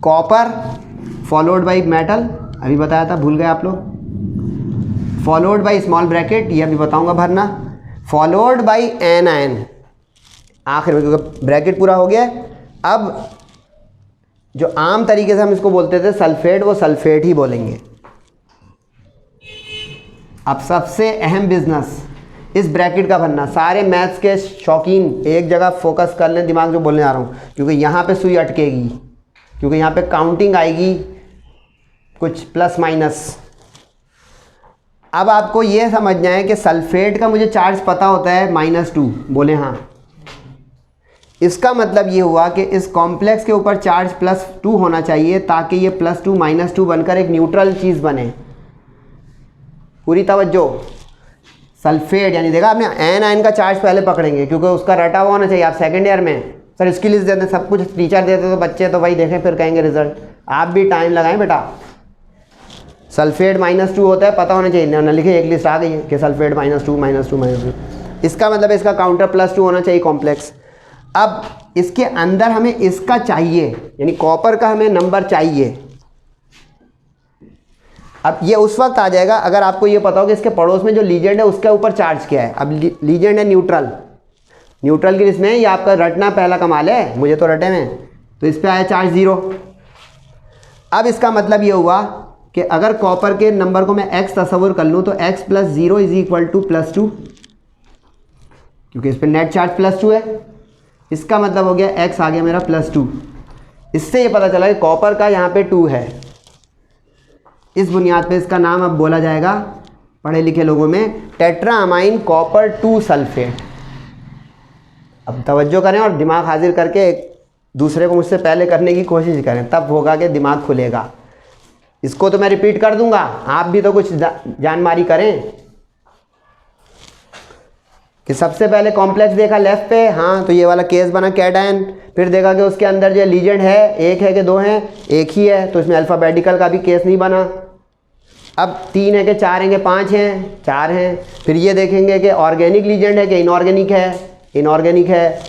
Copper followed by metal, अभी बताया था, भूल गए आप लोग। फॉलोड बाई स्मॉल ब्रैकेट, ये अभी बताऊंगा भरना, फॉलोड बाई एन आयन आखिर में, क्योंकि ब्रैकेट पूरा हो गया। अब जो आम तरीके से हम इसको बोलते थे सल्फेट, वो सल्फेट ही बोलेंगे। अब सबसे अहम बिजनेस इस ब्रैकेट का भरना। सारे मैथ्स के शौकीन एक जगह फोकस कर लें, दिमाग जो बोलने जा रहा हूँ, क्योंकि यहाँ पे सुई अटकेगी, क्योंकि यहाँ पे काउंटिंग आएगी कुछ प्लस माइनस। अब आपको ये समझना है कि सल्फेट का मुझे चार्ज पता होता है -2, बोले हाँ। इसका मतलब ये हुआ कि इस कॉम्प्लेक्स के ऊपर चार्ज +2 होना चाहिए, ताकि ये +2 -2 बनकर एक न्यूट्रल चीज़ बने। पूरी तवज्जो। सल्फेट यानी देखा आपने, एन आयन का चार्ज पहले पकड़ेंगे क्योंकि उसका रटा हुआ होना चाहिए। आप सेकेंड ईयर में सर इसकी लिस्ट देते, सब कुछ टीचर देते तो बच्चे तो वही देखें फिर कहेंगे रिजल्ट। आप भी टाइम लगाएं बेटा। सल्फेट -2 होता है, पता होना चाहिए, ना लिखे एक लिस्ट आ गई है कि सल्फेट -2। इसका मतलब इसका काउंटर +2 होना चाहिए कॉम्प्लेक्स। अब इसके अंदर हमें इसका चाहिए, यानी कॉपर का हमें नंबर चाहिए। अब ये उस वक्त आ जाएगा अगर आपको ये पता हो कि इसके पड़ोस में जो लीजेंड है उसके ऊपर चार्ज क्या है। अब लीजेंड है न्यूट्रल, न्यूट्रल की लिस्ट में ये आपका रटना पहला कमाल है, मुझे तो रटे में, तो इस पर आया चार्ज 0। अब इसका मतलब ये हुआ कि अगर कॉपर के नंबर को मैं x तस्वुर कर लूँ तो x + 0 = +2, क्योंकि इस पर नेट चार्ज +2 है। इसका मतलब हो गया x आ गया मेरा +2। इससे ये पता चला कि कॉपर का यहाँ पे 2 है। इस बुनियाद पे इसका नाम अब बोला जाएगा पढ़े लिखे लोगों में टेट्राअमाइन कॉपर 2 सल्फेट। अब तवज्जो करें और दिमाग हाजिर करके एक दूसरे को मुझसे पहले करने की कोशिश करें, तब होगा कि दिमाग खुलेगा। इसको तो मैं रिपीट कर दूंगा, आप भी तो कुछ जानमारी करें। कि सबसे पहले कॉम्प्लेक्स देखा लेफ्ट पे, हाँ तो ये वाला केस बना कैटायन। फिर देखा कि उसके अंदर जो लीजेंड है एक है कि 2 है, एक ही है, तो इसमें अल्फ़ाबेटिकल का भी केस नहीं बना। अब 3 है कि 4 हैं कि 5 हैं, 4 हैं। फिर ये देखेंगे कि ऑर्गेनिक लीजेंड है कि इनऑर्गेनिक है, इनऑर्गेनिक है।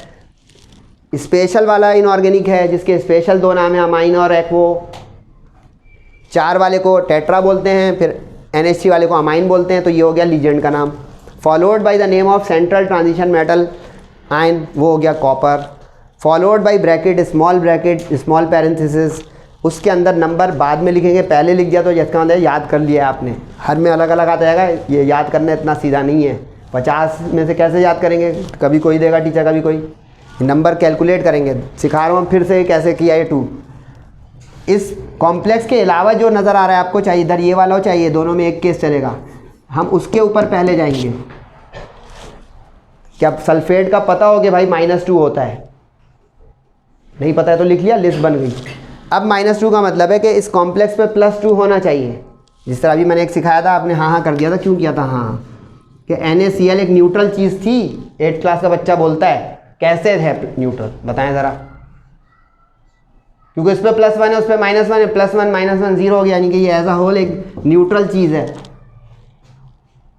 स्पेशल वाला इनऑर्गेनिक है जिसके स्पेशल 2 नाम है, अमाइन और एक्वो। 4 वाले को टेट्रा बोलते हैं, फिर NH3 वाले को अमाइन बोलते हैं। तो ये हो गया लीजेंड का नाम। Followed by the name of central transition metal ion, वो हो गया copper. Followed by bracket, small parenthesis, उसके अंदर नंबर बाद में लिखेंगे, पहले लिख दिया तो इसका मतलब याद कर लिया आपने। हर में अलग अलग आता जाएगा, ये याद करना इतना सीधा नहीं है। 50 में से कैसे याद करेंगे, कभी कोई देगा टीचर, कभी कोई। नंबर कैलकुलेट करेंगे, सिखा रहा हूँ फिर से कैसे किया ये 2। इस कॉम्प्लेक्स के अलावा जो नज़र आ रहा है आपको, चाहिए इधर ये वाला हो चाहिए, दोनों में एक केस चलेगा। हम उसके ऊपर पहले जाएंगे। क्या सल्फेट का पता हो कि भाई -2 होता है? नहीं पता है तो लिख लिया, लिस्ट बन गई। अब -2 का मतलब है कि इस कॉम्प्लेक्स पे +2 होना चाहिए। जिस तरह अभी मैंने एक सिखाया था, आपने हाँ कर दिया था, क्यों किया था हाँ? कि NaCl एक न्यूट्रल चीज़ थी। 8th क्लास का बच्चा बोलता है कैसे है न्यूट्रल, बताएं ज़रा। क्योंकि इस पर +1 है, उस पर -1 है, +1 -1 0 हो गया, यानी कि ये एज अ होल एक न्यूट्रल चीज़ है।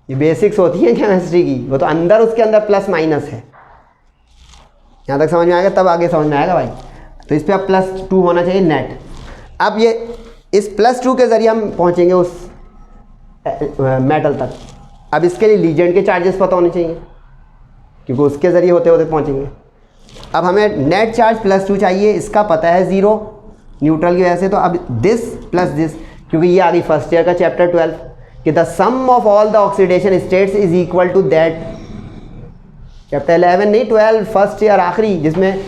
ये बेसिक्स होती है केमिस्ट्री की, वो तो अंदर उसके अंदर +- है। यहाँ तक समझ में आएगा, तब आगे समझ में आएगा भाई। तो इस पर अब +2 होना चाहिए नेट। अब ये इस +2 के ज़रिए हम पहुँचेंगे उस मेटल तक। अब इसके लिए लीजेंड के चार्जेस पता होने चाहिए, क्योंकि उसके ज़रिए होते होते पहुँचेंगे। अब हमें नेट चार्ज +2 चाहिए, इसका पता है 0 न्यूट्रल की वजह से। तो अब दिस प्लस दिस, क्योंकि ये आ गई फर्स्ट ईयर का चैप्टर 12 कि the sum of all the oxidation states is equal to that. Chapter 11 नहीं 12, फर्स्ट ईयर आखिरी, जिसमें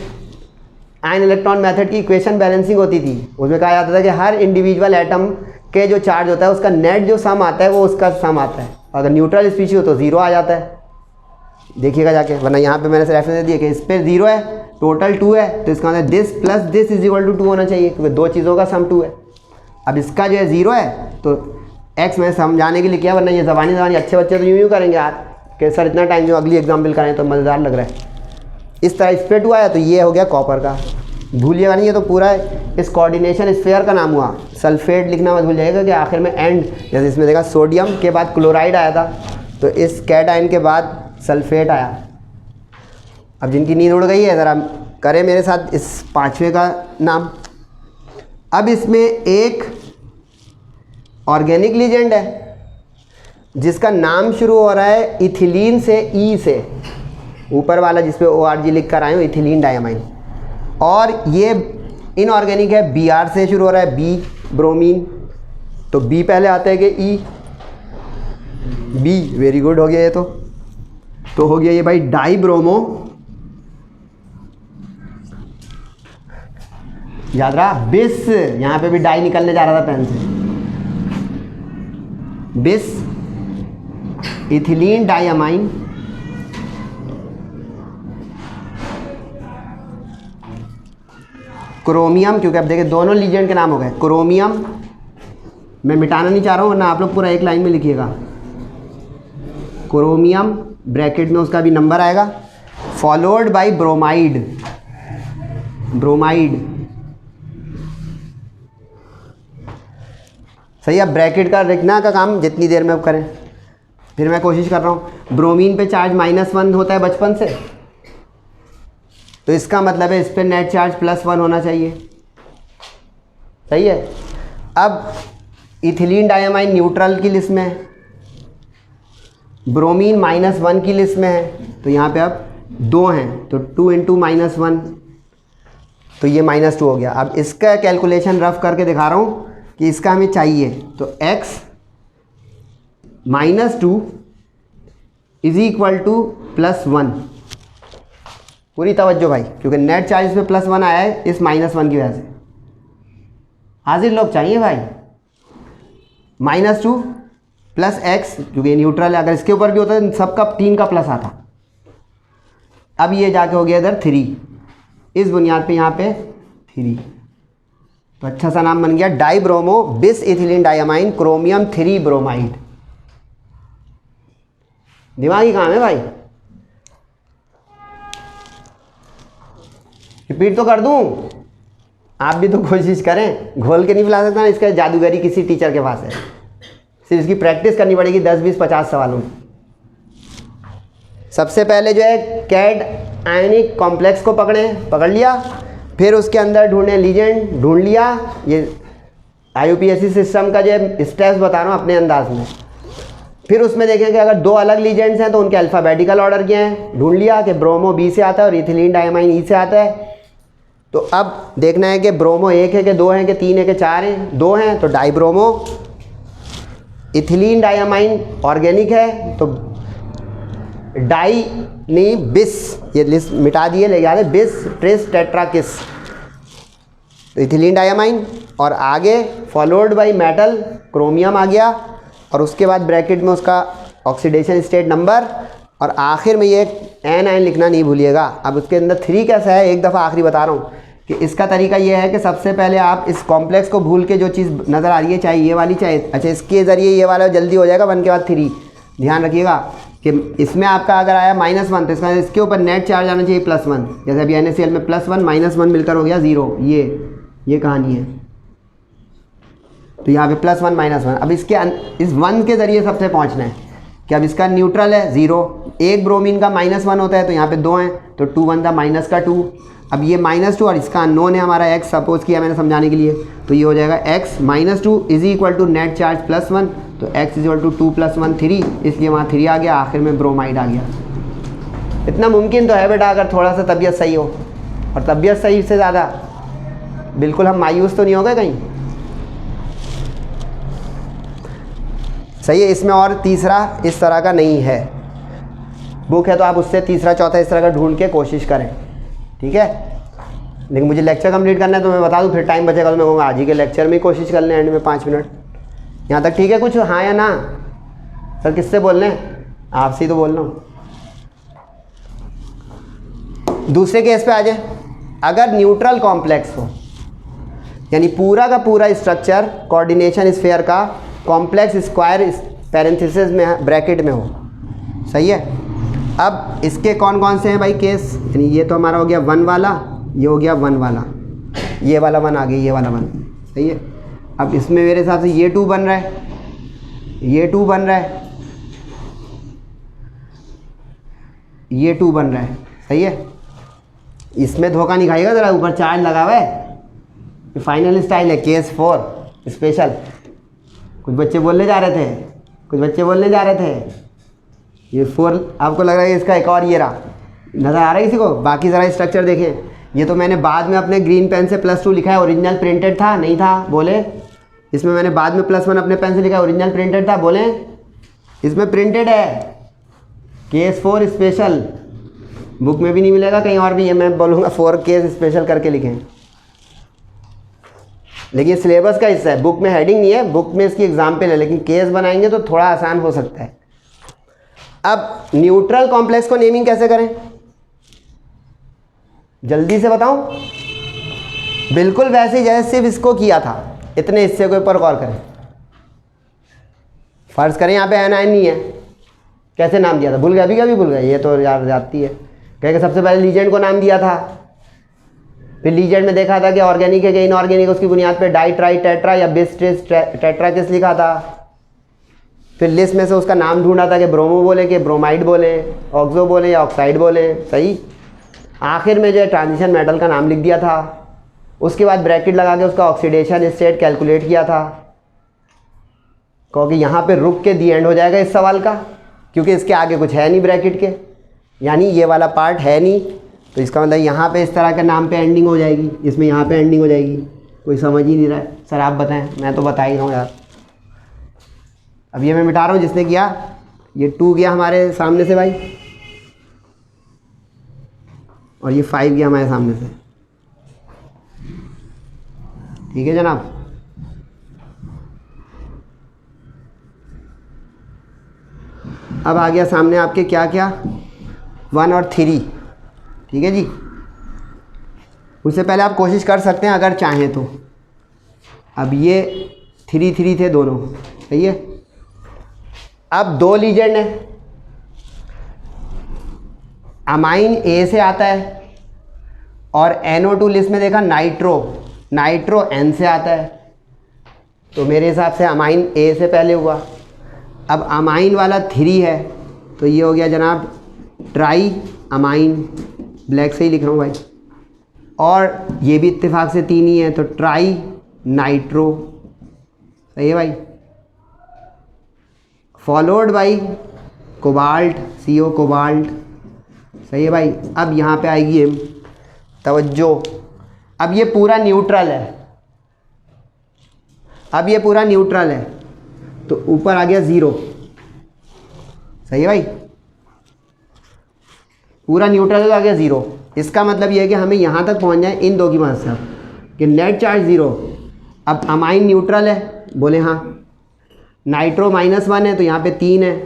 आयन इलेक्ट्रॉन मेथड की इक्वेशन बैलेंसिंग होती थी। उसमें कहा जाता था कि हर इंडिविजुअल एटम के जो चार्ज होता है उसका नेट जो सम आता है वो उसका सम आता है। अगर न्यूट्रल स्पीशीज हो तो 0 आ जाता है, देखिएगा जाके, वरना यहाँ पे मैंने रेफरेंस दे दिया कि इस पर 0 है, टोटल 2 है, तो इसका मतलब this plus this is equal to 2 होना चाहिए, क्योंकि 2 चीज़ों का सम 2 है। अब इसका जो है 0 है तो x मैंने समझाने के लिए किया, वरना ये ज़बानी अच्छे बच्चे तो यूँ करेंगे यार कि सर इतना टाइम जो अगली एग्जाम्पल करें तो मज़ेदार लग रहा है। इस तरह इस पर 2 आया तो ये हो गया कॉपर का। भूलिएगा नहीं, ये तो पूरा इस कोऑर्डिनेशन स्फीयर का नाम हुआ। सल्फेट लिखना मत भूल जाएगा कि आखिर में एंड, जैसे इसमें देखा सोडियम के बाद क्लोराइड आया था, तो इस कैटायन के बाद सल्फेट आया। अब जिनकी नींद उड़ गई है ज़रा करें मेरे साथ इस 5वें का नाम। अब इसमें एक ऑर्गेनिक लीजेंड है जिसका नाम शुरू हो रहा है इथिलीन से, ई से, ऊपर वाला जिस पे ORG लिख कर आए हो, इथिलीन डायमाइन, और ये इनऑर्गेनिक है, BR से शुरू हो रहा है, बी ब्रोमीन, तो बी पहले आता है कि ई, बी, वेरी गुड हो गया ये तो हो गया ये भाई डाई ब्रोमो, याद रहा बिस, यहाँ पे भी डाई निकलने जा रहा था पेन से, बिस इथिलीन डायमाइन, क्रोमियम, क्योंकि अब देखिए दोनों लीजेंड के नाम हो गए, क्रोमियम, मैं मिटाना नहीं चाह रहा हूँ वरना आप लोग पूरा एक लाइन में लिखिएगा, क्रोमियम ब्रैकेट में उसका भी नंबर आएगा, फॉलोड बाय ब्रोमाइड, ब्रोमाइड, सही है। ब्रैकेट का लिखना का काम जितनी देर में आप करें, फिर मैं कोशिश कर रहा हूँ। ब्रोमीन पे चार्ज -1 होता है बचपन से, तो इसका मतलब है इस पे नेट चार्ज +1 होना चाहिए, सही है। अब इथिलीन डायमाइन न्यूट्रल की लिस्ट में है, ब्रोमीन -1 की लिस्ट में है, तो यहाँ पे अब 2 हैं, तो 2 × -1, तो ये -2 हो गया। अब इसका कैलकुलेशन रफ करके दिखा रहा हूँ कि इसका हमें चाहिए, तो x -2 = +1, पूरी तवज्जो भाई, क्योंकि नेट चार्ज पे +1 आया है इस -1 की वजह से, हाजिर लोग चाहिए भाई। -2 + x, क्योंकि ये न्यूट्रल है, अगर इसके ऊपर भी होता है सबका 3 का प्लस आता। अब ये जाके हो गया इधर 3, इस बुनियाद पे यहाँ पे 3, तो अच्छा सा नाम बन गया डाई ब्रोमो बिस इथिलीन डायमाइन क्रोमियम 3 ब्रोमाइड। दिमागी काम है भाई, रिपीट तो कर दूं, आप भी तो कोशिश करें, घोल के नहीं पिला सकता ना, इसका जादूगरी किसी टीचर के पास है, सिर्फ इसकी प्रैक्टिस करनी पड़ेगी 10, 20, 50 सवालों में। सबसे पहले जो है कैड आयनिक कॉम्प्लेक्स को पकड़ लिया, फिर उसके अंदर ढूंढे लीजेंड, ढूंढ लिया, ये IUPAC सिस्टम का जो स्टेप्स बता रहा हूँ अपने अंदाज में। फिर उसमें देखेंगे अगर 2 अलग लीजेंड्स हैं तो उनके अल्फ़ाबेटिकल ऑर्डर क्या हैं, ढूंढ लिया कि ब्रोमो B से आता है और इथिलीन डायमाइन E से आता है। तो अब देखना है कि ब्रोमो 1 है कि 2 है कि 3 है कि 4 हैं, 2 हैं तो die bromo. Ethylene diamine organic है तो डाई नहीं बिस, ये लिस्ट मिटा दिए, ले याद है बिस ट्रिस टेट्राकिस, तो इथिलीन डायमाइन, और आगे फॉलोड बाय मेटल क्रोमियम आ गया, और उसके बाद ब्रैकेट में उसका ऑक्सीडेशन स्टेट नंबर, और आखिर में ये N लिखना नहीं भूलिएगा। अब उसके अंदर 3 कैसा है, एक दफ़ा आखिरी बता रहा हूँ कि इसका तरीका ये है कि सबसे पहले आप इस कॉम्प्लेक्स को भूल के जो चीज़ नज़र आ रही है, चाहे ये वाली चाहे, अच्छा इसके ज़रिए ये वाला जल्दी हो जाएगा 1 के बाद 3, ध्यान रखिएगा कि इसमें आपका अगर आया -1 तो इसके ऊपर नेट चार्ज आना चाहिए +1, जैसे अभी NaCl में +1 -1 मिलकर हो गया 0, ये कहानी है। तो यहाँ पे +1 -1, अब इसके इस 1 के ज़रिए सबसे पहुँचना है कि अब इसका न्यूट्रल है 0, एक ब्रोमीन का -1 होता है तो यहाँ पे 2 हैं, तो 2 1 था -2, अब ये -2 और इसका अननोन है हमारा x, सपोज किया मैंने समझाने के लिए, तो ये हो जाएगा x -2 = नेट चार्ज +1, तो x = 2 + 1 3, इसलिए वहाँ 3 आ गया, आखिर में ब्रोमाइड आ गया। इतना मुमकिन तो है बेटा अगर थोड़ा सा तबीयत सही हो, और तबीयत सही से ज़्यादा बिल्कुल हम मायूस तो नहीं हो गए कहीं, सही है। इसमें और तीसरा इस तरह का नहीं है, बुक है तो आप उससे तीसरा चौथा इस तरह का ढूंढ के कोशिश करें, ठीक है। लेकिन मुझे लेक्चर कंप्लीट करना है तो मैं बता दूं, फिर टाइम बचेगा तो मैं कहूँगा आज ही के लेक्चर में ही कोशिश कर लें, एंड में 5 मिनट यहाँ तक, ठीक है। कुछ हाँ या ना सर, किससे बोल रहे हैं, आपसे ही तो बोल रहा हूँ। दूसरे केस पे आ जाए, अगर न्यूट्रल कॉम्प्लेक्स हो, यानी पूरा का पूरा स्ट्रक्चर कोऑर्डिनेशन स्फीयर का कॉम्प्लेक्स स्क्वायर पैरेंथेसिस में ब्रैकेट में हो, सही है। अब इसके कौन कौन से हैं भाई केस, यानी ये तो हमारा हो गया 1 वाला, ये हो गया 1 वाला, ये वाला 1 आ गया, ये वाला 1, सही है। अब इसमें मेरे हिसाब से ये 2 बन रहा है, ये 2 बन रहा है, ये 2 बन रहा है, सही है। इसमें धोखा नहीं खाएगा, ज़रा ऊपर चार्ज लगा हुआ है, फाइनल स्टाइल है केस 4 स्पेशल। कुछ बच्चे बोलने जा रहे थे कुछ बच्चे बोलने जा रहे थे। ये 4 आपको लग रहा है इसका एक और ये रहा, नज़र आ रहा है किसी को? बाकी ज़रा स्ट्रक्चर देखें। ये तो मैंने बाद में अपने ग्रीन पेन से +2 लिखा है, ओरिजिनल प्रिंटेड था नहीं था? बोले। इसमें मैंने बाद में +1 अपने पेन से लिखा है, ओरिजिनल प्रिंटेड था? बोले। इसमें प्रिंटेड है केस 4 स्पेशल, बुक में भी नहीं मिलेगा कहीं और भी। ये मैं बोलूँगा 4 केस स्पेशल करके लिखें, लेकिन सिलेबस का हिस्सा है, बुक में हेडिंग नहीं है, बुक में इसकी एग्जाम्पल है, लेकिन केस बनाएंगे तो थोड़ा आसान हो सकता है। अब न्यूट्रल कॉम्प्लेक्स को नेमिंग कैसे करें, जल्दी से बताऊं? बिल्कुल वैसे जैसे सिर्फ इसको किया था, इतने हिस्से के ऊपर गौर करें। फर्ज करें यहाँ पे एनाइन नहीं है, कैसे नाम दिया था? भूल गया, अभी कभी भूल गया, ये तो यार जाती है। कह के सबसे पहले लीजेंड को नाम दिया था, फिर लीजेंड में देखा था कि ऑर्गेनिक है कि इनऑर्गेनिक, उसकी बुनियाद पे डाई ट्राई टेट्रा या बिस ट्रिस टेट्राचिस लिखा था। फिर लिस्ट में से उसका नाम ढूंढा था कि ब्रोमो बोले कि ब्रोमाइड बोले, ऑक्सो बोले या ऑक्साइड बोले, सही। आखिर में जो है ट्रांजिशन मेटल का नाम लिख दिया था। उसके बाद ब्रैकेट लगा के उसका ऑक्सीडेशन स्टेट कैलकुलेट किया था, क्योंकि यहाँ पे रुक के दी एंड हो जाएगा इस सवाल का, क्योंकि इसके आगे कुछ है नहीं ब्रैकेट के, यानी ये वाला पार्ट है नहीं, तो इसका मतलब यहाँ पे इस तरह के नाम पे एंडिंग हो जाएगी, इसमें यहाँ पे एंडिंग हो जाएगी। कोई समझ ही नहीं रहा है। सर आप बताएं, मैं तो बता ही रहा हूँ यार। अब ये मैं मिटा रहा हूँ, जिसने किया ये 2 गया हमारे सामने से भाई, और ये 5 गया हमारे सामने से, ठीक है जनाब। अब आ गया सामने आपके क्या क्या 1 और 3, ठीक है जी। उससे पहले आप कोशिश कर सकते हैं अगर चाहें तो। अब ये 3 थे दोनों, सही है। अब 2 लीजेंड है, अमाइन ए से आता है और NO2 लिस्ट में देखा नाइट्रो N से आता है, तो मेरे हिसाब से अमाइन ए से पहले हुआ। अब अमाइन वाला 3 है, तो ये हो गया जनाब ट्राई अमाइन, ब्लैक से ही लिख रहा हूँ भाई, और ये भी इत्तेफाक से 3 ही है, तो ट्राई नाइट्रो, सही है भाई। Followed by cobalt, CO cobalt, सही है भाई। अब यहाँ पे आएगी M, तवज्जो। अब ये पूरा न्यूट्रल है, अब ये पूरा न्यूट्रल है, तो ऊपर आ गया 0, सही है भाई। पूरा न्यूट्रल तो आ गया 0। इसका मतलब ये है कि हमें यहाँ तक पहुँच जाए इन 2 की मदद से कि नेट चार्ज 0। अब अमाइन न्यूट्रल है, बोले हाँ। नाइट्रो -1 है, तो यहाँ पे 3 है,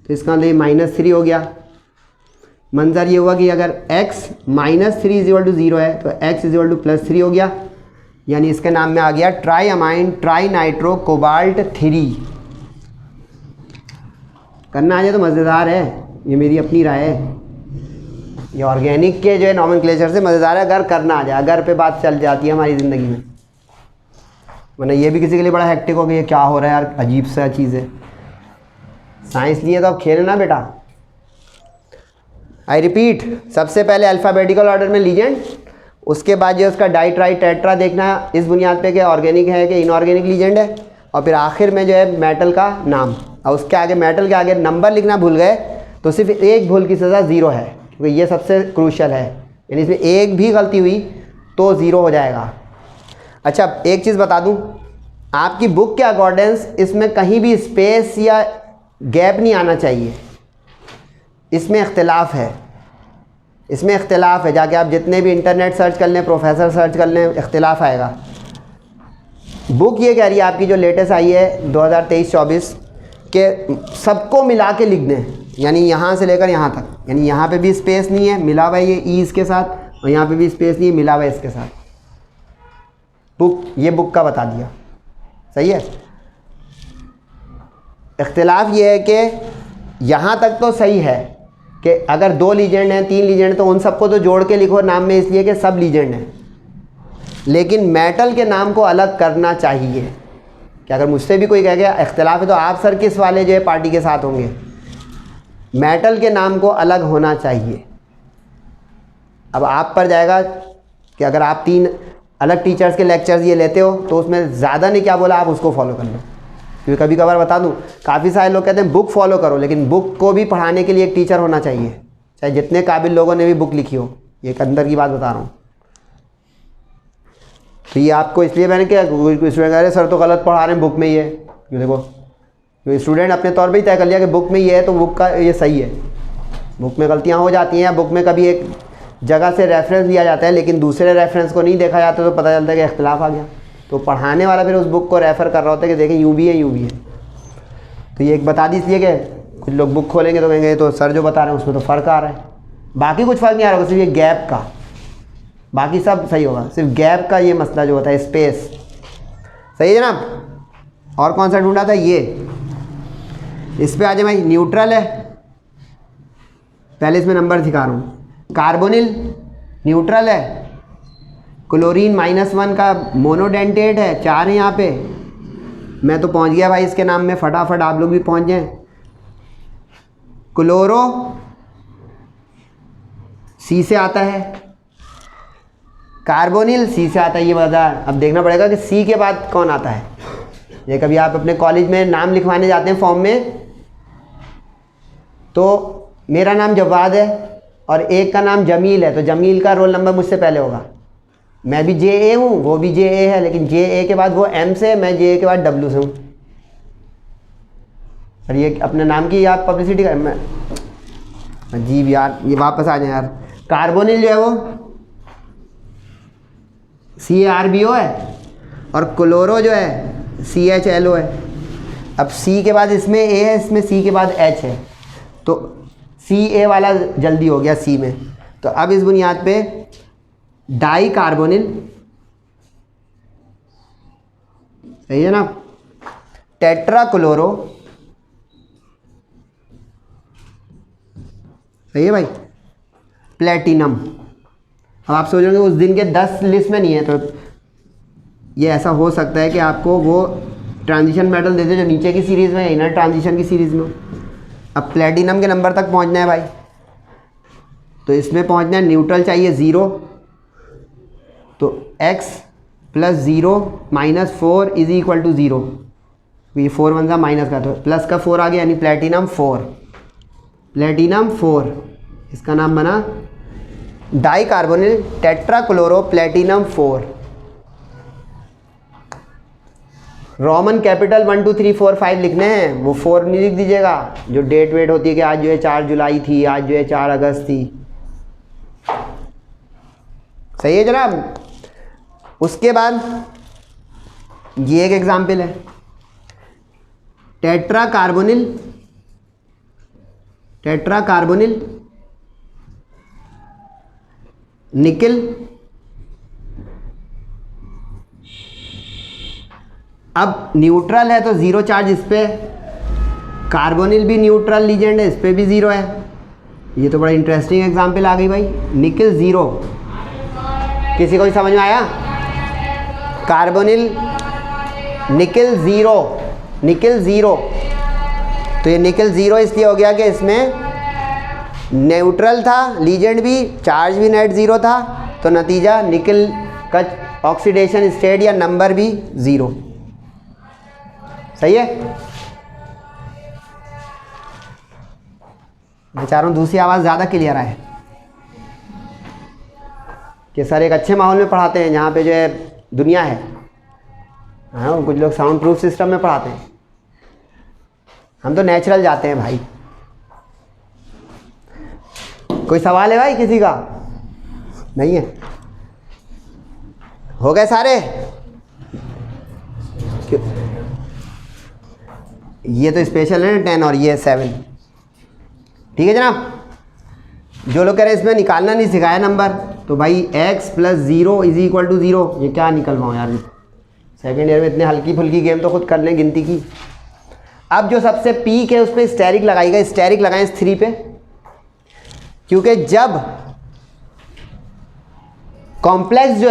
तो इसका मतलब -3 हो गया। मंजर ये हुआ कि अगर x -3 = 0 है, तो x = +3 हो गया, यानी इसके नाम में आ गया try amine tri nitro cobalt 3। करना आ जाए तो मज़ेदार है, ये मेरी अपनी राय है। ये ऑर्गेनिक के जो है नॉमेनक्लेचर से मज़ेदार है अगर करना आ जाए, अगर पे बात चल जाती है हमारी ज़िंदगी में, वरना ये भी किसी के लिए बड़ा हेक्टिक हो गया, ये क्या हो रहा है यार, अजीब सा चीज़ है। साइंस लिए तो अब खेले ना बेटा। आई रिपीट, सबसे पहले अल्फ़ाबेटिकल ऑर्डर में लीजेंड, उसके बाद जो उसका डाई ट्राई टेट्रा देखना इस बुनियाद पे कि ऑर्गेनिक है कि इनऑर्गेनिक लीजेंड है, और फिर आखिर में जो है मेटल का नाम, और उसके आगे मेटल के आगे नंबर लिखना भूल गए तो सिर्फ एक भूल की सज़ा 0 है, क्योंकि ये सबसे क्रूशल है, यानी इसमें एक भी गलती हुई तो 0 हो जाएगा। अच्छा एक चीज़ बता दूं, आपकी बुक के अकॉर्डेंस इसमें कहीं भी स्पेस या गैप नहीं आना चाहिए, इसमें इख्तिलाफ है, इसमें इख्तिलाफ है। जाके आप जितने भी इंटरनेट सर्च कर लें, प्रोफेसर सर्च कर लें, इख्तिलाफ आएगा। बुक ये कह रही है आपकी जो लेटेस्ट आई है 2023-24 के सबको मिला के लिख दें, यानी यहाँ से लेकर यहाँ तक, यानी यहाँ पे भी स्पेस नहीं है, मिला हुआ है ये ई इसके साथ, और यहाँ पे भी स्पेस नहीं है, मिला हुआ है इसके साथ। ये बुक का बता दिया, सही है। इख्तिलाफ ये है कि यहाँ तक तो सही है कि अगर 2 लीजेंड हैं 3 लीजेंड तो उन सबको तो जोड़ के लिखो नाम में, इसलिए कि सब लीजेंड हैं, लेकिन मेटल के नाम को अलग करना चाहिए। कि अगर मुझसे भी कोई कह गया इख्तिलाफ है तो आप सर किस वाले जो है पार्टी के साथ होंगे, मेटल के नाम को अलग होना चाहिए। अब आप पर जाएगा कि अगर आप 3 अलग टीचर्स के लेक्चर्स ये लेते हो तो उसमें ज़्यादा ने क्या बोला आप उसको फॉलो कर लो, क्योंकि कभी कभार बता दूं, काफ़ी सारे लोग कहते हैं बुक फॉलो करो, लेकिन बुक को भी पढ़ाने के लिए एक टीचर होना चाहिए, चाहे जितने काबिल लोगों ने भी बुक लिखी हो। ये एक अंदर की बात बता रहा हूँ। तो ये आपको इसलिए मैंने क्या, स्टूडेंट कह रहे सर तो गलत पढ़ा रहे हैं, बुक में ये है। क्यों देखो, तो स्टूडेंट अपने तौर पे ही तय कर लिया कि बुक में ये है तो बुक का ये सही है। बुक में गलतियाँ हो जाती हैं, या बुक में कभी एक जगह से रेफरेंस लिया जाता है लेकिन दूसरे रेफरेंस को नहीं देखा जाता, तो पता चलता है कि इख्तिलाफ आ गया। तो पढ़ाने वाला फिर उस बुक को रेफ़र कर रहा होता है कि देखें यूँ भी है, यूँ भी है। तो ये एक बता दी इसलिए कि कुछ लोग बुक खोलेंगे तो कहेंगे तो सर जो बता रहे हैं उसमें तो फ़र्क आ रहा है। बाकी कुछ फ़र्क नहीं आ रहा होगा, सिर्फ ये गैप का, बाकी सब सही होगा, सिर्फ गैप का ये मसला जो होता है, स्पेस। सही है जनाब। और कौन सा ढूंढा था, ये इस पे आ जाए भाई। न्यूट्रल है, पहले इसमें नंबर दिखा रहा हूँ। कार्बोनिल न्यूट्रल है, क्लोरीन -1 का मोनोडेंटेट है, 4 है यहाँ पे। मैं तो पहुँच गया भाई इसके नाम में, फटाफट आप लोग भी पहुँच जाएं। क्लोरो सी से आता है, कार्बोनिल सी से आता है। ये बता, अब देखना पड़ेगा कि सी के बाद कौन आता है। ये कभी आप अपने कॉलेज में नाम लिखवाने जाते हैं फॉर्म में, तो मेरा नाम जवाद है और एक का नाम जमील है, तो जमील का रोल नंबर मुझसे पहले होगा। मैं भी JA हूँ, वो भी JA है, लेकिन JA के बाद वो M से, मैं JA के बाद W से हूँ। और ये अपने नाम की आप पब्लिसिटी कर, मैं अजीब यार, ये वापस आ जाए यार। कार्बोनिल जो है वो CaRBO है और क्लोरो जो है CHLO है। अब C के बाद इसमें A है, इसमें C के बाद H है, तो CA वाला जल्दी हो गया C में। तो अब इस बुनियाद पे डाई कार्बोनिल, सही है ना, टेट्रा क्लोरो, सही है भाई, प्लेटिनम। अब आप सोचोगे उस दिन के 10 लिस्ट में नहीं है, तो ये ऐसा हो सकता है कि आपको वो ट्रांजिशन मेटल देते जो नीचे की सीरीज़ में है, इनर ट्रांजिशन की सीरीज़ में। अब प्लेटिनम के नंबर तक पहुंचना है भाई, तो इसमें पहुंचना है, न्यूट्रल चाहिए 0, तो x + 0 - 4 = 0। ये 4 1 का माइनस का, तो प्लस का 4 आ गया, यानी प्लेटिनम 4। प्लेटिनम 4, इसका नाम बना di carbonyl tetra chloro platinum 4। Roman capital 1 2 3 4 5 लिखने हैं, वो 4 नहीं लिख दीजिएगा। जो डेट वेट होती है कि आज जो है 4 जुलाई थी, आज जो है 4 अगस्त थी। सही है जनाब। उसके बाद ये एक एग्जाम्पल है, टेट्रा कार्बोनिल निकल। अब न्यूट्रल है तो 0 चार्ज इस पे, कार्बोनिल भी न्यूट्रल लीजेंड है, इस पे भी 0 है। ये तो बड़ा इंटरेस्टिंग एग्जाम्पल आ गई भाई। निकल 0, किसी को भी समझ में आया? कार्बोनिल निकल 0, तो ये निकल 0 इसलिए हो गया कि इसमें न्यूट्रल था, लीजेंड भी, चार्ज भी नेट 0 था, तो नतीजा निकल का ऑक्सीडेशन स्टेट या नंबर भी 0। सही है। मैं चाह रहा हूँ दूसरी आवाज़ ज़्यादा क्लियर आए, कि सर एक अच्छे माहौल में पढ़ाते हैं जहाँ पे जो है दुनिया है। हाँ, कुछ लोग साउंड प्रूफ सिस्टम में पढ़ाते हैं, हम तो नेचुरल जाते हैं भाई। कोई सवाल है भाई किसी का? नहीं है? हो गए सारे? ये तो स्पेशल है ना 10 और ये 7। ठीक है जनाब। जो लोग कह रहे हैं इसमें निकालना नहीं सिखाया नंबर, तो भाई x + 0 = 0। ये क्या निकलवाऊँ यार, सेकेंड ईयर में इतने हल्की फुल्की गेम तो खुद कर लें गिनती की। अब जो सबसे पीक है उस पर स्टेरिक लगाइएगा, स्टेरिक लगाएं 3 पे, क्योंकि जब कॉम्प्लेक्स जो